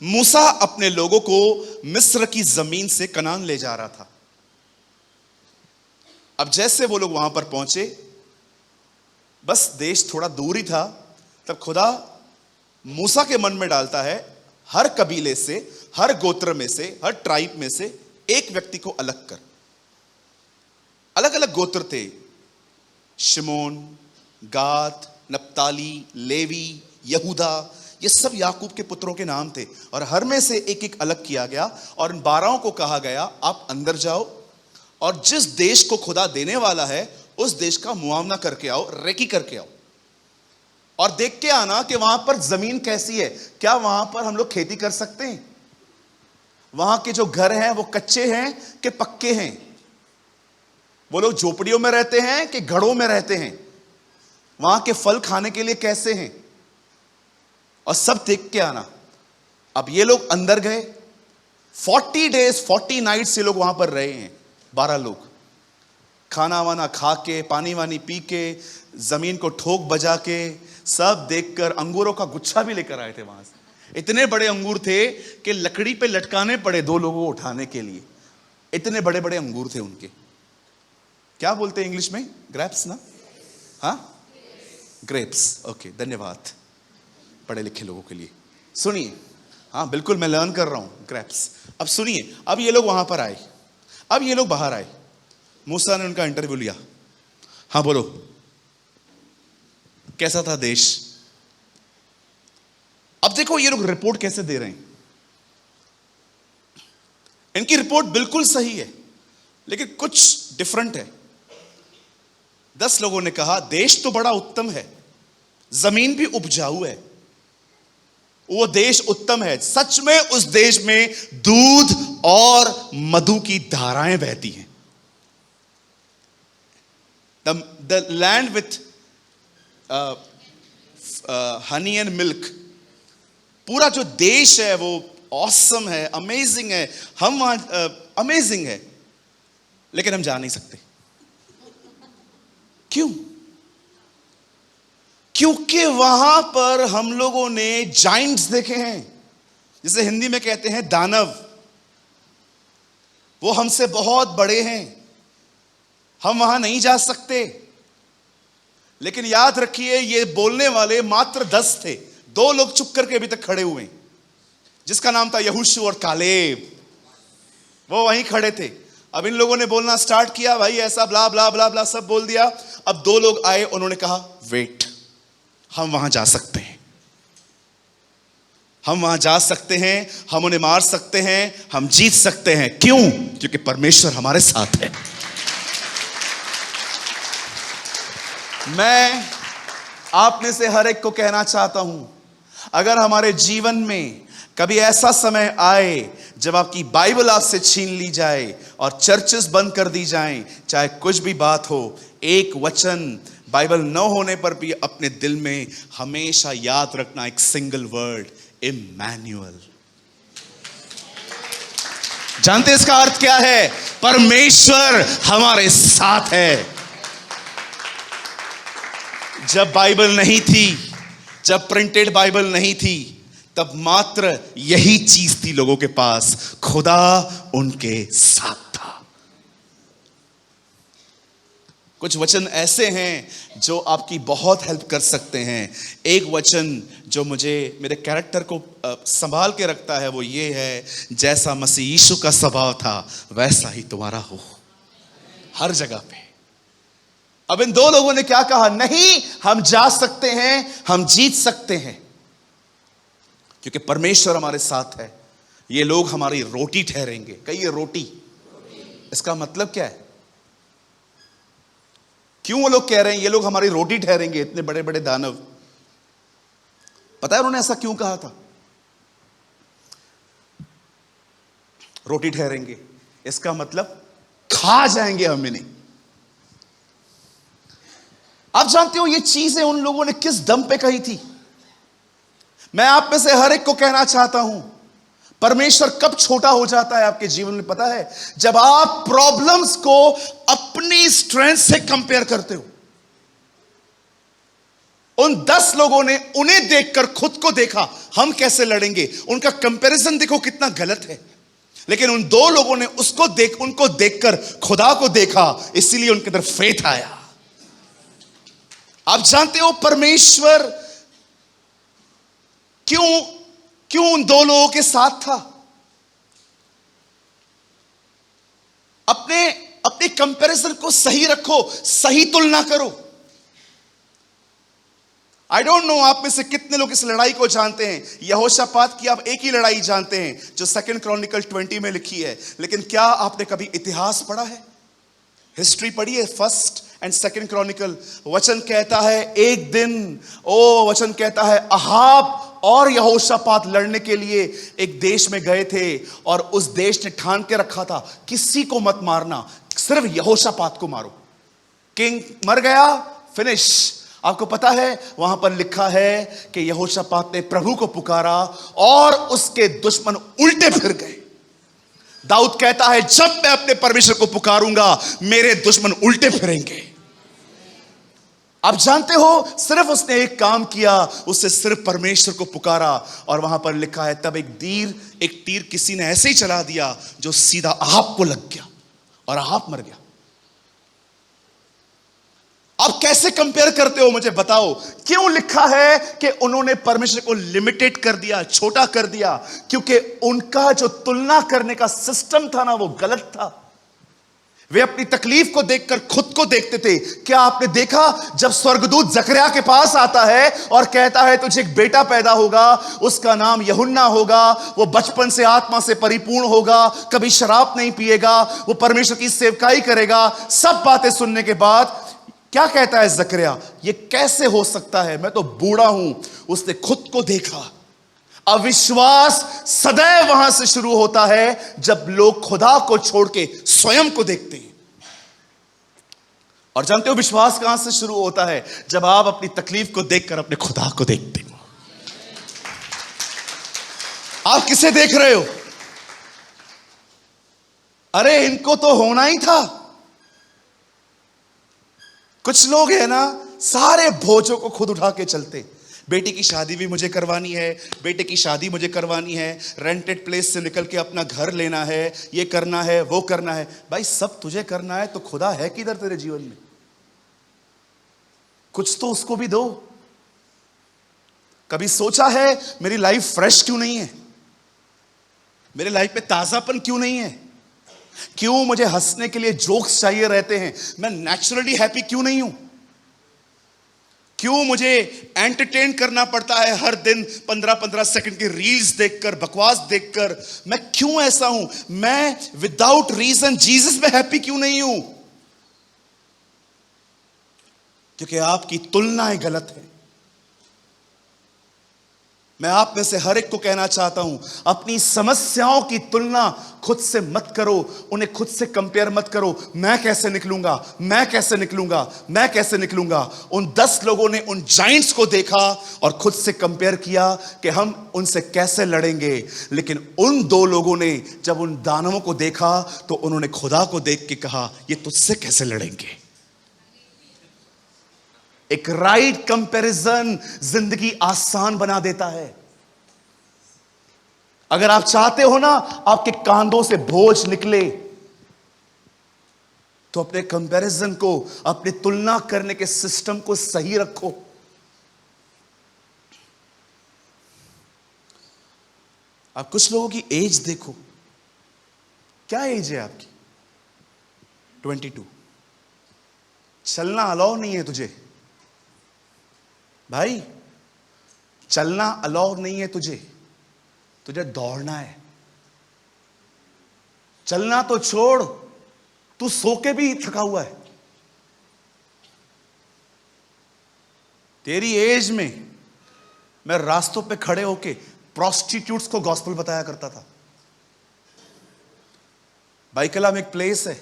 मूसा अपने लोगों को मिस्र की जमीन से कनान ले जा रहा था। अब जैसे वो लोग वहां पर पहुंचे, बस देश थोड़ा दूर ही था, तब खुदा मूसा के मन में डालता है हर कबीले से, हर गोत्र में से, हर ट्राइब में से एक व्यक्ति को अलग कर। अलग अलग गोत्र थे, शिमोन, गाद, नप्ताली, लेवी, यहूदा, ये सब याकूब के पुत्रों के नाम थे, और हर में से एक एक अलग किया गया। और इन 12 को कहा गया आप अंदर जाओ और जिस देश को खुदा देने वाला है उस देश का मुआवना करके आओ, रेकी करके आओ, और देख के आना कि वहां पर जमीन कैसी है, क्या वहां पर हम लोग खेती कर सकते हैं, वहां के जो घर हैं वो कच्चे हैं कि पक्के हैं, वो लोग झोपड़ियों में रहते हैं कि घरों में रहते हैं, वहां के फल खाने के लिए कैसे हैं, और सब देख के आना। अब ये लोग अंदर गए, 40 डेज 40 नाइट्स ये लोग वहां पर रहे हैं। 12 लोग खाना वाना खा के, पानी वानी पी के, जमीन को ठोक बजा के, सब देखकर अंगूरों का गुच्छा भी लेकर आए थे वहां से। इतने बड़े अंगूर थे कि लकड़ी पे लटकाने पड़े 2 लोगों को उठाने के लिए, इतने बड़े बड़े अंगूर थे उनके। क्या बोलते हैं इंग्लिश में? ग्रेप्स ना? हाँ, ग्रेप्स। ओके, धन्यवाद पढ़े लिखे लोगों के लिए। सुनिए, हाँ बिल्कुल मैं लर्न कर रहा हूं, ग्रेप्स। अब सुनिए, अब ये लोग वहां पर आए, अब ये लोग बाहर आए, मूसा ने उनका इंटरव्यू लिया। हाँ बोलो, कैसा था देश? अब देखो ये लोग रिपोर्ट कैसे दे रहे हैं। इनकी रिपोर्ट बिल्कुल सही है, लेकिन कुछ डिफरेंट है। 10 लोगों ने कहा देश तो बड़ा उत्तम है, जमीन भी उपजाऊ है, वो देश उत्तम है, सच में उस देश में दूध और मधु की धाराएं बहती हैं। The land with honey and milk, पूरा जो देश है वो ऑसम है, अमेजिंग है, हम वहां अमेजिंग है, लेकिन हम जा नहीं सकते। क्यों? क्योंकि वहां पर हम लोगों ने जाइंट्स देखे हैं, जिसे हिंदी में कहते हैं दानव। वो हमसे बहुत बड़े हैं, हम वहां नहीं जा सकते। लेकिन याद रखिए, ये बोलने वाले मात्र 10 थे। 2 लोग चुप करके अभी तक खड़े हुए हैं, जिसका नाम था यहोशू और कालेब। वो वहीं खड़े थे। अब इन लोगों ने बोलना स्टार्ट किया, भाई ऐसा ब्ला ब्ला ब्ला ब्ला सब बोल दिया। अब 2 लोग आए, उन्होंने कहा वेट, हम वहां जा सकते हैं, हम वहां जा सकते हैं, हम उन्हें मार सकते हैं, हम जीत सकते हैं। क्यों? क्योंकि परमेश्वर हमारे साथ है। मैं आप में से हर एक को कहना चाहता हूं, अगर हमारे जीवन में कभी ऐसा समय आए जब आपकी बाइबल आपसे छीन ली जाए और चर्चेस बंद कर दी जाएं, चाहे कुछ भी बात हो, एक वचन बाइबल न होने पर भी अपने दिल में हमेशा याद रखना, एक सिंगल वर्ड, इम्मैनुअल। जानते इसका अर्थ क्या है? परमेश्वर हमारे साथ है। जब बाइबल नहीं थी, जब प्रिंटेड बाइबल नहीं थी, तब मात्र यही चीज थी लोगों के पास, खुदा उनके साथ था। कुछ वचन ऐसे हैं जो आपकी बहुत हेल्प कर सकते हैं। एक वचन जो मुझे मेरे कैरेक्टर को संभाल के रखता है वो ये है, जैसा मसीह यीशु का स्वभाव था वैसा ही तुम्हारा हो, हर जगह पे। अब इन दो लोगों ने क्या कहा? नहीं, हम जा सकते हैं, हम जीत सकते हैं, क्योंकि परमेश्वर हमारे साथ है। ये लोग हमारी रोटी ठहरेंगे। कहिए रोटी। इसका मतलब क्या है? क्यों वो लोग कह रहे हैं ये लोग हमारी रोटी ठहरेंगे? इतने बड़े बड़े दानव, पता है उन्होंने ऐसा क्यों कहा था? रोटी ठहरेंगे, इसका मतलब खा जाएंगे हम इन्हें। आप जानते हो ये चीजें उन लोगों ने किस दम पे कही थी? मैं आप में से हर एक को कहना चाहता हूं, परमेश्वर कब छोटा हो जाता है आपके जीवन में पता है? जब आप प्रॉब्लम्स को अपनी स्ट्रेंथ से कंपेयर करते हो। उन 10 लोगों ने उन्हें देखकर खुद को देखा, हम कैसे लड़ेंगे। उनका कंपैरिजन देखो कितना गलत है। लेकिन उन 2 लोगों ने उनको देखकर खुदा को देखा, इसीलिए उनके अंदर फेथ आया। आप जानते हो परमेश्वर क्यों उन 2 लोगों के साथ था? अपने कंपैरिजन को सही रखो, सही तुलना करो। आई डोंट नो आप में से कितने लोग इस लड़ाई को जानते हैं। यहोशापात की आप एक ही लड़ाई जानते हैं जो 2 क्रॉनिकल 20 में लिखी है, लेकिन क्या आपने कभी इतिहास पढ़ा है? हिस्ट्री पढ़ी है? 1 एंड 2 क्रॉनिकल। वचन कहता है एक दिन, वचन कहता है अहाब और यहोशापात लड़ने के लिए एक देश में गए थे, और उस देश ने ठान के रखा था किसी को मत मारना, सिर्फ यहोशापात को मारो। किंग मर गया, फिनिश। आपको पता है वहां पर लिखा है कि यहोशापात ने प्रभु को पुकारा और उसके दुश्मन उल्टे फिर गए। दाऊद कहता है जब मैं अपने परमेश्वर को पुकारूंगा मेरे दुश्मन उल्टे फिरेंगे। आप जानते हो सिर्फ उसने एक काम किया, उससे सिर्फ परमेश्वर को पुकारा, और वहां पर लिखा है तब एक तीर किसी ने ऐसे ही चला दिया जो सीधा अहाब को लग गया और अहाब मर गया। आप कैसे कंपेयर करते हो मुझे बताओ? क्यों लिखा है कि उन्होंने परमेश्वर को लिमिटेड कर दिया, छोटा कर दिया? क्योंकि उनका जो तुलना करने का सिस्टम था ना वो गलत था। वे अपनी तकलीफ को देखकर खुद को देखते थे। क्या आपने देखा जब स्वर्गदूत जकरिया के पास आता है और कहता है तुझे एक बेटा पैदा होगा, उसका नाम यूहन्ना होगा, वो बचपन से आत्मा से परिपूर्ण होगा, कभी शराब नहीं पिएगा, वो परमेश्वर की सेवकाई करेगा। सब बातें सुनने के बाद क्या कहता है जकरिया? ये कैसे हो सकता है, मैं तो बूढ़ा हूं। उसने खुद को देखा। अविश्वास सदैव वहां से शुरू होता है जब लोग खुदा को छोड़ के स्वयं को देखते हैं। और जानते हो विश्वास कहां से शुरू होता है? जब आप अपनी तकलीफ को देखकर अपने खुदा को देखते हो। आप किसे देख रहे हो? अरे इनको तो होना ही था। कुछ लोग है ना सारे बोझों को खुद उठा के चलते। बेटी की शादी भी मुझे करवानी है, बेटे की शादी मुझे करवानी है, रेंटेड प्लेस से निकल के अपना घर लेना है, ये करना है, वो करना है। भाई सब तुझे करना है तो खुदा है किधर तेरे जीवन में? कुछ तो उसको भी दो। कभी सोचा है मेरी लाइफ फ्रेश क्यों नहीं है? मेरी लाइफ में ताजापन क्यों नहीं है? क्यों मुझे हंसने के लिए जोक्स चाहिए रहते हैं? मैं नेचुरली हैप्पी क्यों नहीं हूं? क्यों मुझे एंटरटेन करना पड़ता है हर दिन 15-15 सेकंड की रील्स देखकर, बकवास देखकर? मैं क्यों ऐसा हूं? मैं विदाउट रीजन जीसस में हैप्पी क्यों नहीं हूं? क्योंकि आपकी तुलनाएं गलत है। मैं आप में से हर एक को कहना चाहता हूं, अपनी समस्याओं की तुलना खुद से मत करो, उन्हें खुद से कंपेयर मत करो। मैं कैसे निकलूंगा, मैं कैसे निकलूंगा, मैं कैसे निकलूंगा। उन 10 लोगों ने उन जाइंट्स को देखा और खुद से कंपेयर किया कि हम उनसे कैसे लड़ेंगे। लेकिन उन 2 लोगों ने जब उन दानवों को देखा तो उन्होंने खुदा को देख के कहा, ये तुझसे कैसे लड़ेंगे। एक राइट कंपैरिजन जिंदगी आसान बना देता है। अगर आप चाहते हो ना आपके कांधों से बोझ निकले, तो अपने कंपैरिजन को, अपनी तुलना करने के सिस्टम को सही रखो। आप कुछ लोगों की एज देखो, क्या एज है आपकी? 22। चलना अलाउ नहीं है तुझे भाई, चलना अलाउ नहीं है तुझे दौड़ना है। चलना तो छोड़, तू सो के भी थका हुआ है। तेरी एज में मैं रास्तों पे खड़े होके प्रोस्टिट्यूट्स को गॉस्पेल बताया करता था। बाइकला में एक प्लेस है,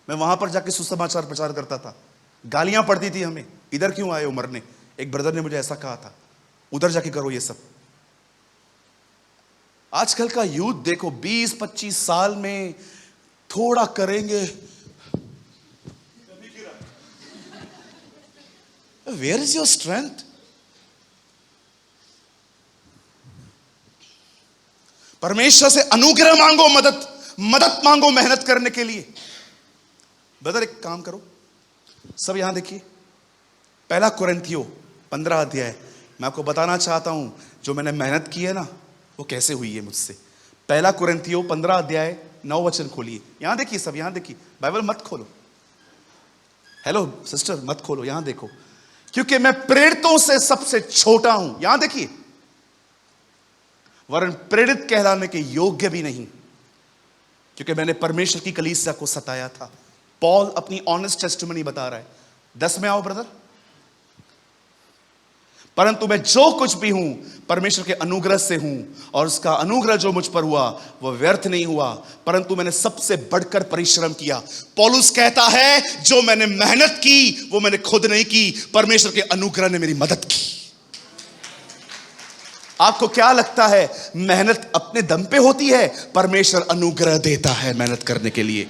मैं वहां पर जाके सुसमाचार प्रचार करता था। गालियां पड़ती थी हमें, इधर क्यों आए हो मरने। एक ब्रदर ने मुझे ऐसा कहा था, उधर जाके करो ये सब। आजकल का यूथ देखो, 20-25 साल में थोड़ा करेंगे, वेयर इज योर स्ट्रेंथ? परमेश्वर से अनुग्रह मांगो, मदद मांगो मेहनत करने के लिए। ब्रदर एक काम करो, सब यहां देखिए, 1 कुरिन्थियों 15 अध्याय। मैं आपको बताना चाहता हूं जो मैंने मेहनत की है ना, वो कैसे हुई है मुझसे। 1 कुरिन्थियों 15 अध्याय 9 वचन खोलिए। यहां देखिए, सब यहां देखिए, बाइबल मत खोलो। हेलो सिस्टर, मत खोलो, यहां देखो। क्योंकि मैं प्रेरितों से सबसे छोटा हूं, यहां देखिए, वरन प्रेरित कहलाने के योग्य भी नहीं, क्योंकि मैंने परमेश्वर की कलीसिया को सताया था। पॉल अपनी ऑनेस्ट टेस्टिमनी बता रहा है। 10 में आओ ब्रदर। परंतु मैं जो कुछ भी हूं परमेश्वर के अनुग्रह से हूं, और उसका अनुग्रह जो मुझ पर हुआ वह व्यर्थ नहीं हुआ, परंतु मैंने सबसे बढ़कर परिश्रम किया। पौलुस कहता है जो मैंने मेहनत की वो मैंने खुद नहीं की, परमेश्वर के अनुग्रह ने मेरी मदद की। आपको क्या लगता है मेहनत अपने दम पे होती है? परमेश्वर अनुग्रह देता है मेहनत करने के लिए।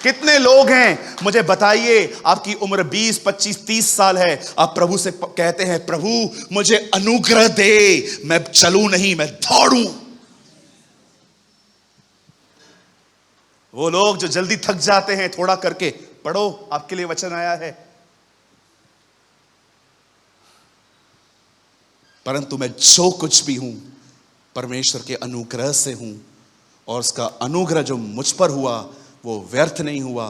कितने लोग हैं मुझे बताइए, आपकी उम्र 20, 25, 30 साल है, आप प्रभु से कहते हैं प्रभु मुझे अनुग्रह दे, मैं चलूं नहीं मैं दौड़ूं। वो लोग जो जल्दी थक जाते हैं थोड़ा करके, पढ़ो आपके लिए वचन आया है। परंतु मैं जो कुछ भी हूं परमेश्वर के अनुग्रह से हूं, और उसका अनुग्रह जो मुझ पर हुआ वो व्यर्थ नहीं हुआ,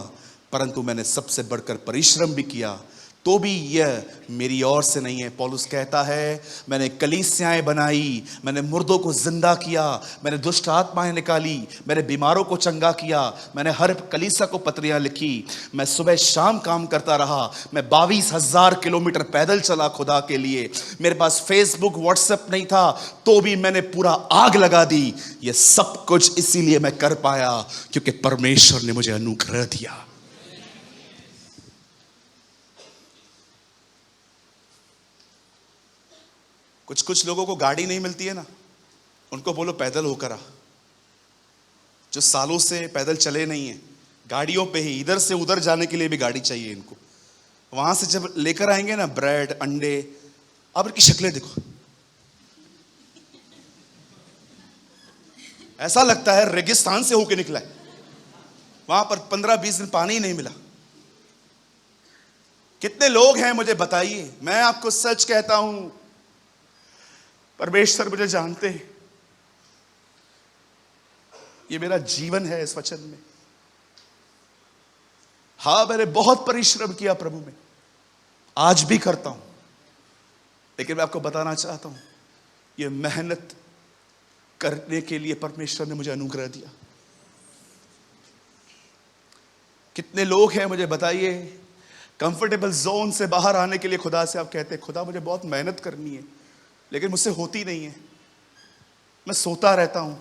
परंतु मैंने सबसे बढ़कर परिश्रम भी किया, तो भी यह मेरी ओर से नहीं है। पौलुस कहता है मैंने कलीसियाएं बनाई, मैंने मुर्दों को जिंदा किया, मैंने दुष्ट आत्माएं निकाली, मैंने बीमारों को चंगा किया, मैंने हर कलीसिया को पत्रियां लिखी, मैं सुबह शाम काम करता रहा, मैं 22,000 किलोमीटर पैदल चला खुदा के लिए, मेरे पास फेसबुक व्हाट्सएप नहीं था तो भी मैंने पूरा आग लगा दी। यह सब कुछ इसीलिए मैं कर पाया क्योंकि परमेश्वर ने मुझे अनुग्रह दिया। कुछ लोगों को गाड़ी नहीं मिलती है ना, उनको बोलो पैदल होकर आ। जो सालों से पैदल चले नहीं है, गाड़ियों पे ही इधर से उधर जाने के लिए भी गाड़ी चाहिए इनको। वहां से जब लेकर आएंगे ना ब्रेड अंडे, अब इनकी शक्लें देखो, ऐसा लगता है रेगिस्तान से होके निकला है। वहां पर 15-20 दिन पानी ही नहीं मिला। कितने लोग हैं मुझे बताइए। मैं आपको सच कहता हूं, परमेश्वर मुझे जानते हैं, ये मेरा जीवन है इस वचन में। हां मैंने बहुत परिश्रम किया प्रभु में, आज भी करता हूं, लेकिन मैं आपको बताना चाहता हूं ये मेहनत करने के लिए परमेश्वर ने मुझे अनुग्रह दिया। कितने लोग हैं मुझे बताइए, कंफर्टेबल जोन से बाहर आने के लिए खुदा से आप कहते हैं खुदा मुझे बहुत मेहनत करनी है लेकिन मुझसे होती नहीं है। मैं सोता रहता हूं,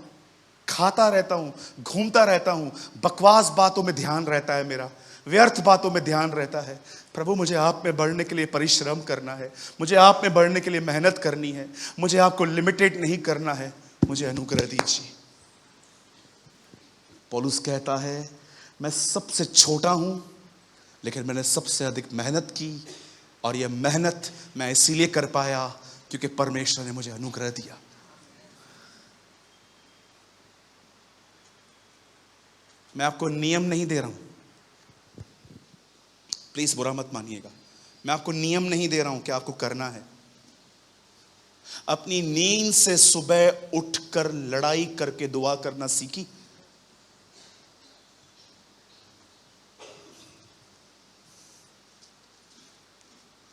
खाता रहता हूं, घूमता रहता हूं, बकवास बातों में ध्यान रहता है मेरा, व्यर्थ बातों में ध्यान रहता है। प्रभु मुझे आप में बढ़ने के लिए परिश्रम करना है, मुझे आप में बढ़ने के लिए मेहनत करनी है, मुझे आपको लिमिटेड नहीं करना है, मुझे अनुग्रह दीजिए। पौलुस कहता है मैं सबसे छोटा हूं, लेकिन मैंने सबसे अधिक मेहनत की, और यह मेहनत मैं इसीलिए कर पाया क्योंकि परमेश्वर ने मुझे अनुग्रह दिया। मैं आपको नियम नहीं दे रहा हूं, प्लीज बुरा मत मानिएगा। मैं आपको नियम नहीं दे रहा हूं कि आपको करना है। अपनी नींद से सुबह उठकर लड़ाई करके दुआ करना सीखी?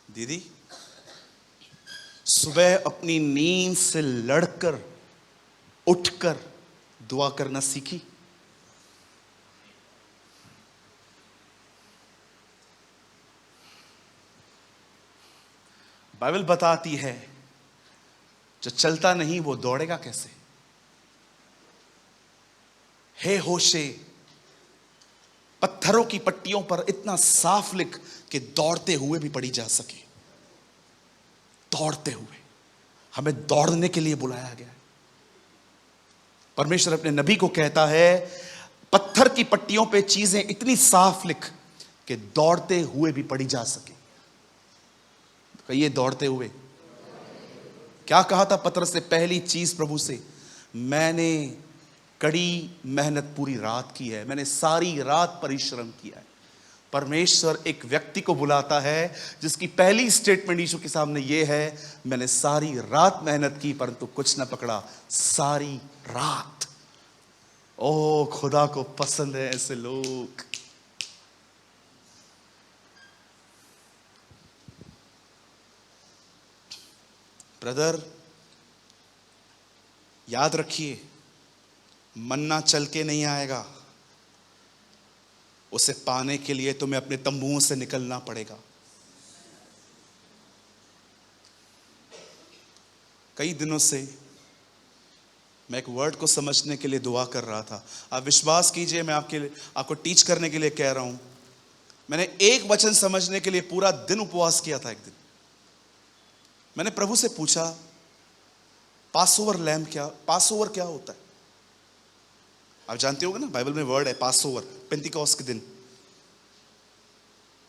दीदी, सुबह अपनी नींद से लड़कर उठकर दुआ करना सीखी? बाइबल बताती है जो चलता नहीं वो दौड़ेगा कैसे। हे होशे, पत्थरों की पट्टियों पर इतना साफ लिख कि दौड़ते हुए भी पढ़ी जा सके। दौड़ते हुए, हमें दौड़ने के लिए बुलाया गया है। परमेश्वर अपने नबी को कहता है पत्थर की पट्टियों पे चीजें इतनी साफ लिख कि दौड़ते हुए भी पढ़ी जा सके। कहिए दौड़ते हुए। क्या कहा था पतरस से? पहली चीज प्रभु से, मैंने कड़ी मेहनत पूरी रात की है, मैंने सारी रात परिश्रम किया है। परमेश्वर एक व्यक्ति को बुलाता है जिसकी पहली स्टेटमेंट यीशु के सामने यह है, मैंने सारी रात मेहनत की परंतु कुछ ना पकड़ा। सारी रात। ओ, खुदा को पसंद है ऐसे लोग। ब्रदर, याद रखिए, मन्ना चल के नहीं आएगा। उसे पाने के लिए तुम्हें अपने तंबुओं से निकलना पड़ेगा। कई दिनों से मैं एक वर्ड को समझने के लिए दुआ कर रहा था। आप विश्वास कीजिए, मैं आपको टीच करने के लिए कह रहा हूं। मैंने एक वचन समझने के लिए पूरा दिन उपवास किया था। एक दिन मैंने प्रभु से पूछा, पासओवर लैम्ब पासओवर क्या होता है? आप जानते होगे ना, बाइबल में वर्ड है पासओवर। पेंतिकोस्त के दिन,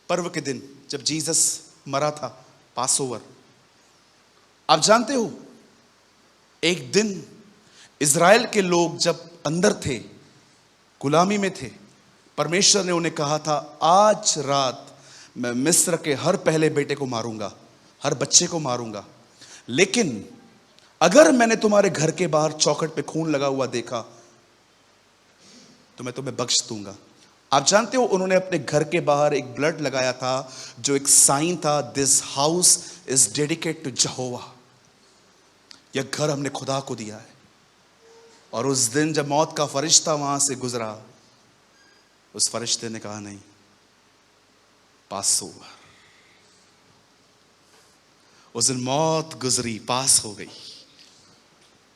पर्व के दिन जब जीसस मरा था, पासओवर। आप जानते हो, एक दिन इज़राइल के लोग जब अंदर थे, गुलामी में थे, परमेश्वर ने उन्हें कहा था आज रात मैं मिस्र के हर पहले बेटे को मारूंगा, हर बच्चे को मारूंगा, लेकिन अगर मैंने तुम्हारे घर के बाहर चौखट पे खून लगा हुआ देखा तो मैं तुम्हें बख्श दूंगा। आप जानते हो, उन्होंने अपने घर के बाहर एक ब्लड लगाया था जो एक साइन था, this house is dedicated to Jehovah. यह घर हमने खुदा को दिया है। और उस दिन जब मौत का फरिश्ता वहां से गुजरा, उस फरिश्ते ने कहा नहीं, पासओवर। उस दिन मौत गुजरी, पास हो गई।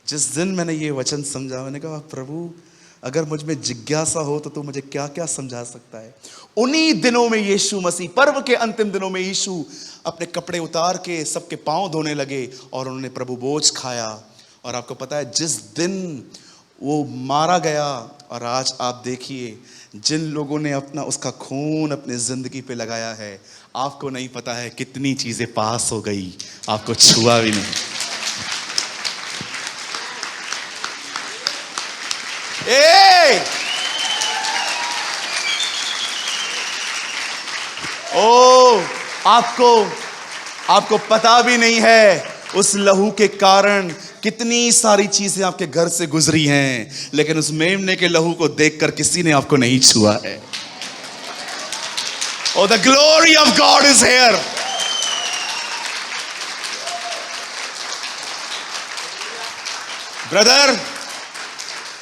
जिस दिन मैंने ये वचन समझा, मैंने कहा प्रभु अगर मुझ में जिज्ञासा हो तो तू मुझे क्या क्या समझा सकता है। उन्हीं दिनों में यीशु मसीह, पर्व के अंतिम दिनों में यीशु अपने कपड़े उतार के सबके पांव धोने लगे और उन्होंने प्रभु भोज खाया। और आपको पता है, जिस दिन वो मारा गया, और आज आप देखिए जिन लोगों ने उसका खून अपने जिंदगी पे लगाया है, आपको नहीं पता है कितनी चीजें पास हो गई, आपको छुआ भी नहीं। आपको पता भी नहीं है उस लहू के कारण कितनी सारी चीजें आपके घर से गुजरी हैं, लेकिन उस मेमने के लहू को देखकर किसी ने आपको नहीं छुआ है। Oh, the glory of God is here. Brother,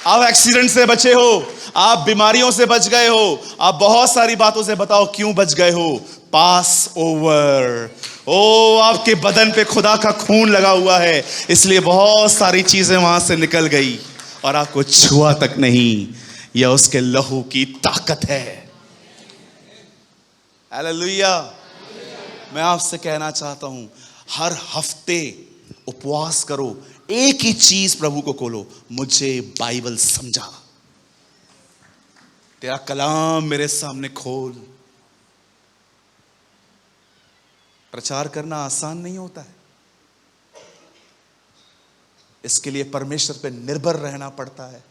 आप एक्सीडेंट से बचे हो, आप बीमारियों से बच गए हो, आप बहुत सारी बातों से बताओ क्यों बच गए हो। पास ओवर। ओ आपके बदन पे खुदा का खून लगा हुआ है, इसलिए बहुत सारी चीजें वहां से निकल गई और आपको छुआ तक नहीं। यह उसके लहू की ताकत है। हालेलुया। मैं आपसे कहना चाहता हूं, हर हफ्ते उपवास करो, एक ही चीज प्रभु को खोलो, मुझे बाइबल समझा, तेरा कलाम मेरे सामने खोल। प्रचार करना आसान नहीं होता है, इसके लिए परमेश्वर पे निर्भर रहना पड़ता है।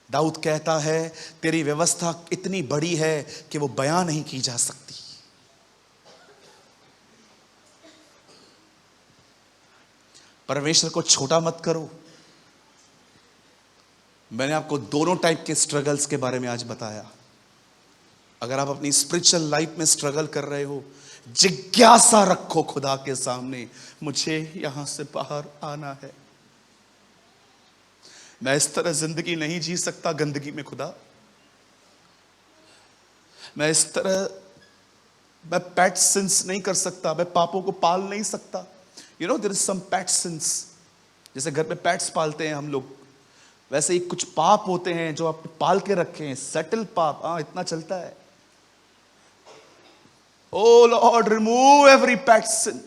दाऊद कहता है, तेरी व्यवस्था इतनी बड़ी है कि वो बयां नहीं की जा सकती। परमेश्वर को छोटा मत करो। मैंने आपको दोनों टाइप के स्ट्रगल्स के बारे में आज बताया। अगर आप अपनी स्पिरिचुअल लाइफ में स्ट्रगल कर रहे हो, जिज्ञासा रखो खुदा के सामने, मुझे यहां से बाहर आना है। मैं इस तरह जिंदगी नहीं जी सकता गंदगी में खुदा। मैं इस तरह मैं पैट सिंस नहीं कर सकता, मैं पापों को पाल नहीं सकता। You know there is some pet sins, जैसे घर पे पैट्स पालते हैं हम लोग, वैसे ही कुछ पाप होते हैं जो आप पाल के रखे हैं, सेटल पाप। हाँ, इतना चलता है। ओ लॉर्ड, रिमूव एवरी पैट सिन।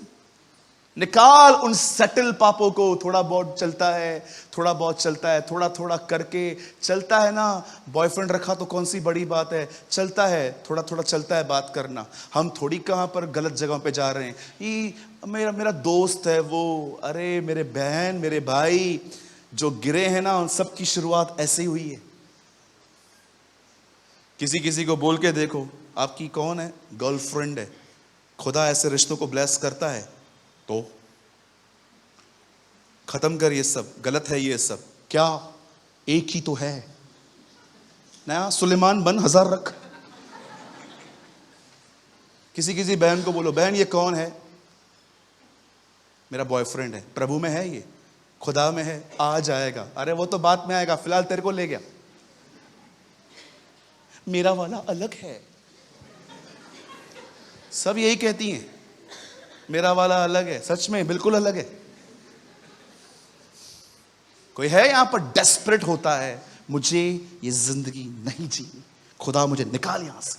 निकाल उन सेटल पापों को। थोड़ा बहुत चलता है, थोड़ा बहुत चलता है, थोड़ा थोड़ा करके चलता है ना। बॉयफ्रेंड रखा तो कौन सी बड़ी बात है, चलता है, थोड़ा थोड़ा चलता है बात करना। हम थोड़ी कहां पर गलत जगह पे जा रहे हैं। ये मेरा दोस्त है वो, अरे मेरे बहन मेरे भाई जो गिरे हैं ना, उन सब की शुरुआत ऐसे ही हुई है। किसी किसी को बोल के देखो, आपकी कौन है, गर्लफ्रेंड है। खुदा ऐसे रिश्तों को ब्लेस करता है तो खत्म कर, ये सब गलत है। ये सब क्या, एक ही तो है नया सुलेमान बन 1000 रख। किसी किसी बहन को बोलो, बहन ये कौन है, मेरा बॉयफ्रेंड है। प्रभु में है, ये खुदा में है, आ जाएगा। अरे वो तो बाद में आएगा, फिलहाल तेरे को ले गया। मेरा वाला अलग है। सब यही कहती हैं, मेरा वाला अलग है। सच में बिल्कुल अलग है। कोई है यहां पर डेस्परेट होता है, मुझे ये जिंदगी नहीं जीनी, खुदा मुझे निकाल यहां से।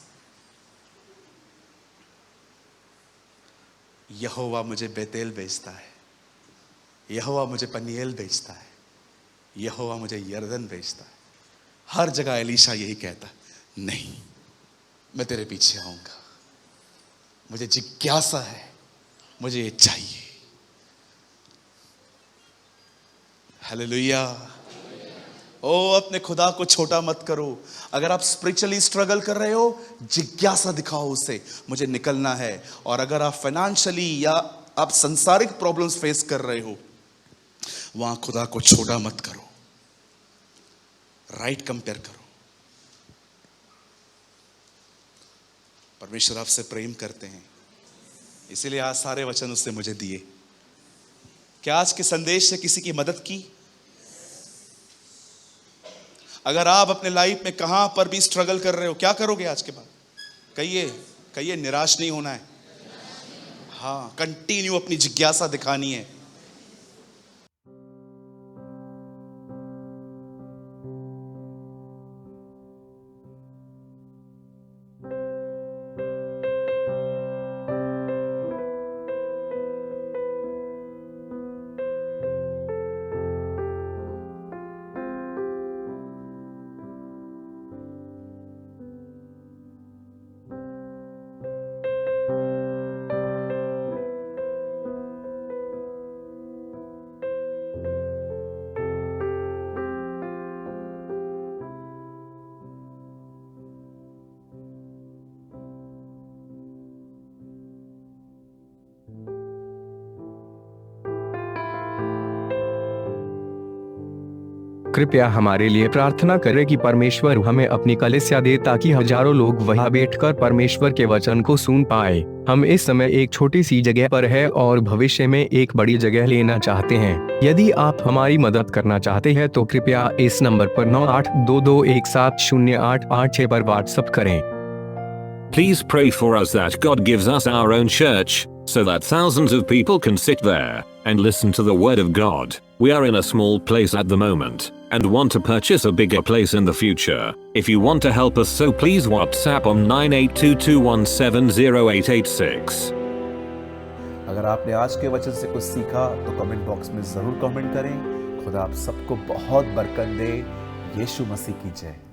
यहोवा मुझे बेतेल भेजता है, यहोवा मुझे पनिएल भेजता है, यहोवा मुझे यरदन भेजता है। हर जगह एलीशा यही कहता है, नहीं मैं तेरे पीछे आऊंगा, मुझे जिज्ञासा है, मुझे ये चाहिए। हालेलुया। ओ अपने खुदा को छोटा मत करो। अगर आप स्पिरिचुअली स्ट्रगल कर रहे हो, जिज्ञासा दिखाओ उसे, मुझे निकलना है। और अगर आप फाइनेंशियली या आप सांसारिक प्रॉब्लम्स फेस कर रहे हो, वहां खुदा को छोटा मत करो, राइट कंपेयर करो। परमेश्वर आपसे प्रेम करते हैं, इसीलिए आज सारे वचन उसने मुझे दिए। क्या आज के संदेश से किसी की मदद की? अगर आप अपने लाइफ में कहां पर भी स्ट्रगल कर रहे हो, क्या करोगे आज के बाद? कहिए निराश नहीं होना है। हाँ, कंटिन्यू अपनी जिज्ञासा दिखानी है। कृपया हमारे लिए प्रार्थना करें कि परमेश्वर हमें अपनी कलीसिया दे ताकि हजारों लोग वहां बैठकर परमेश्वर के वचन को सुन पाए। हम इस समय एक छोटी सी जगह पर है और भविष्य में एक बड़ी जगह लेना चाहते हैं। यदि आप हमारी मदद करना चाहते हैं तो कृपया इस नंबर पर 9822170886 पर व्हाट्सएप करें। Please pray for us that God gives us our own church, so that thousands of people can sit there and listen to the word of God. We are in a small place at the moment and want to purchase a bigger place in the future. If you want to help us, so please WhatsApp on 9822170886. अगर आपने आज के वचन से कुछ सीखा तो comment box में जरूर कमेंट करें। खुदा आप सबको बहुत बरकत दे। यीशु मसीह की जय।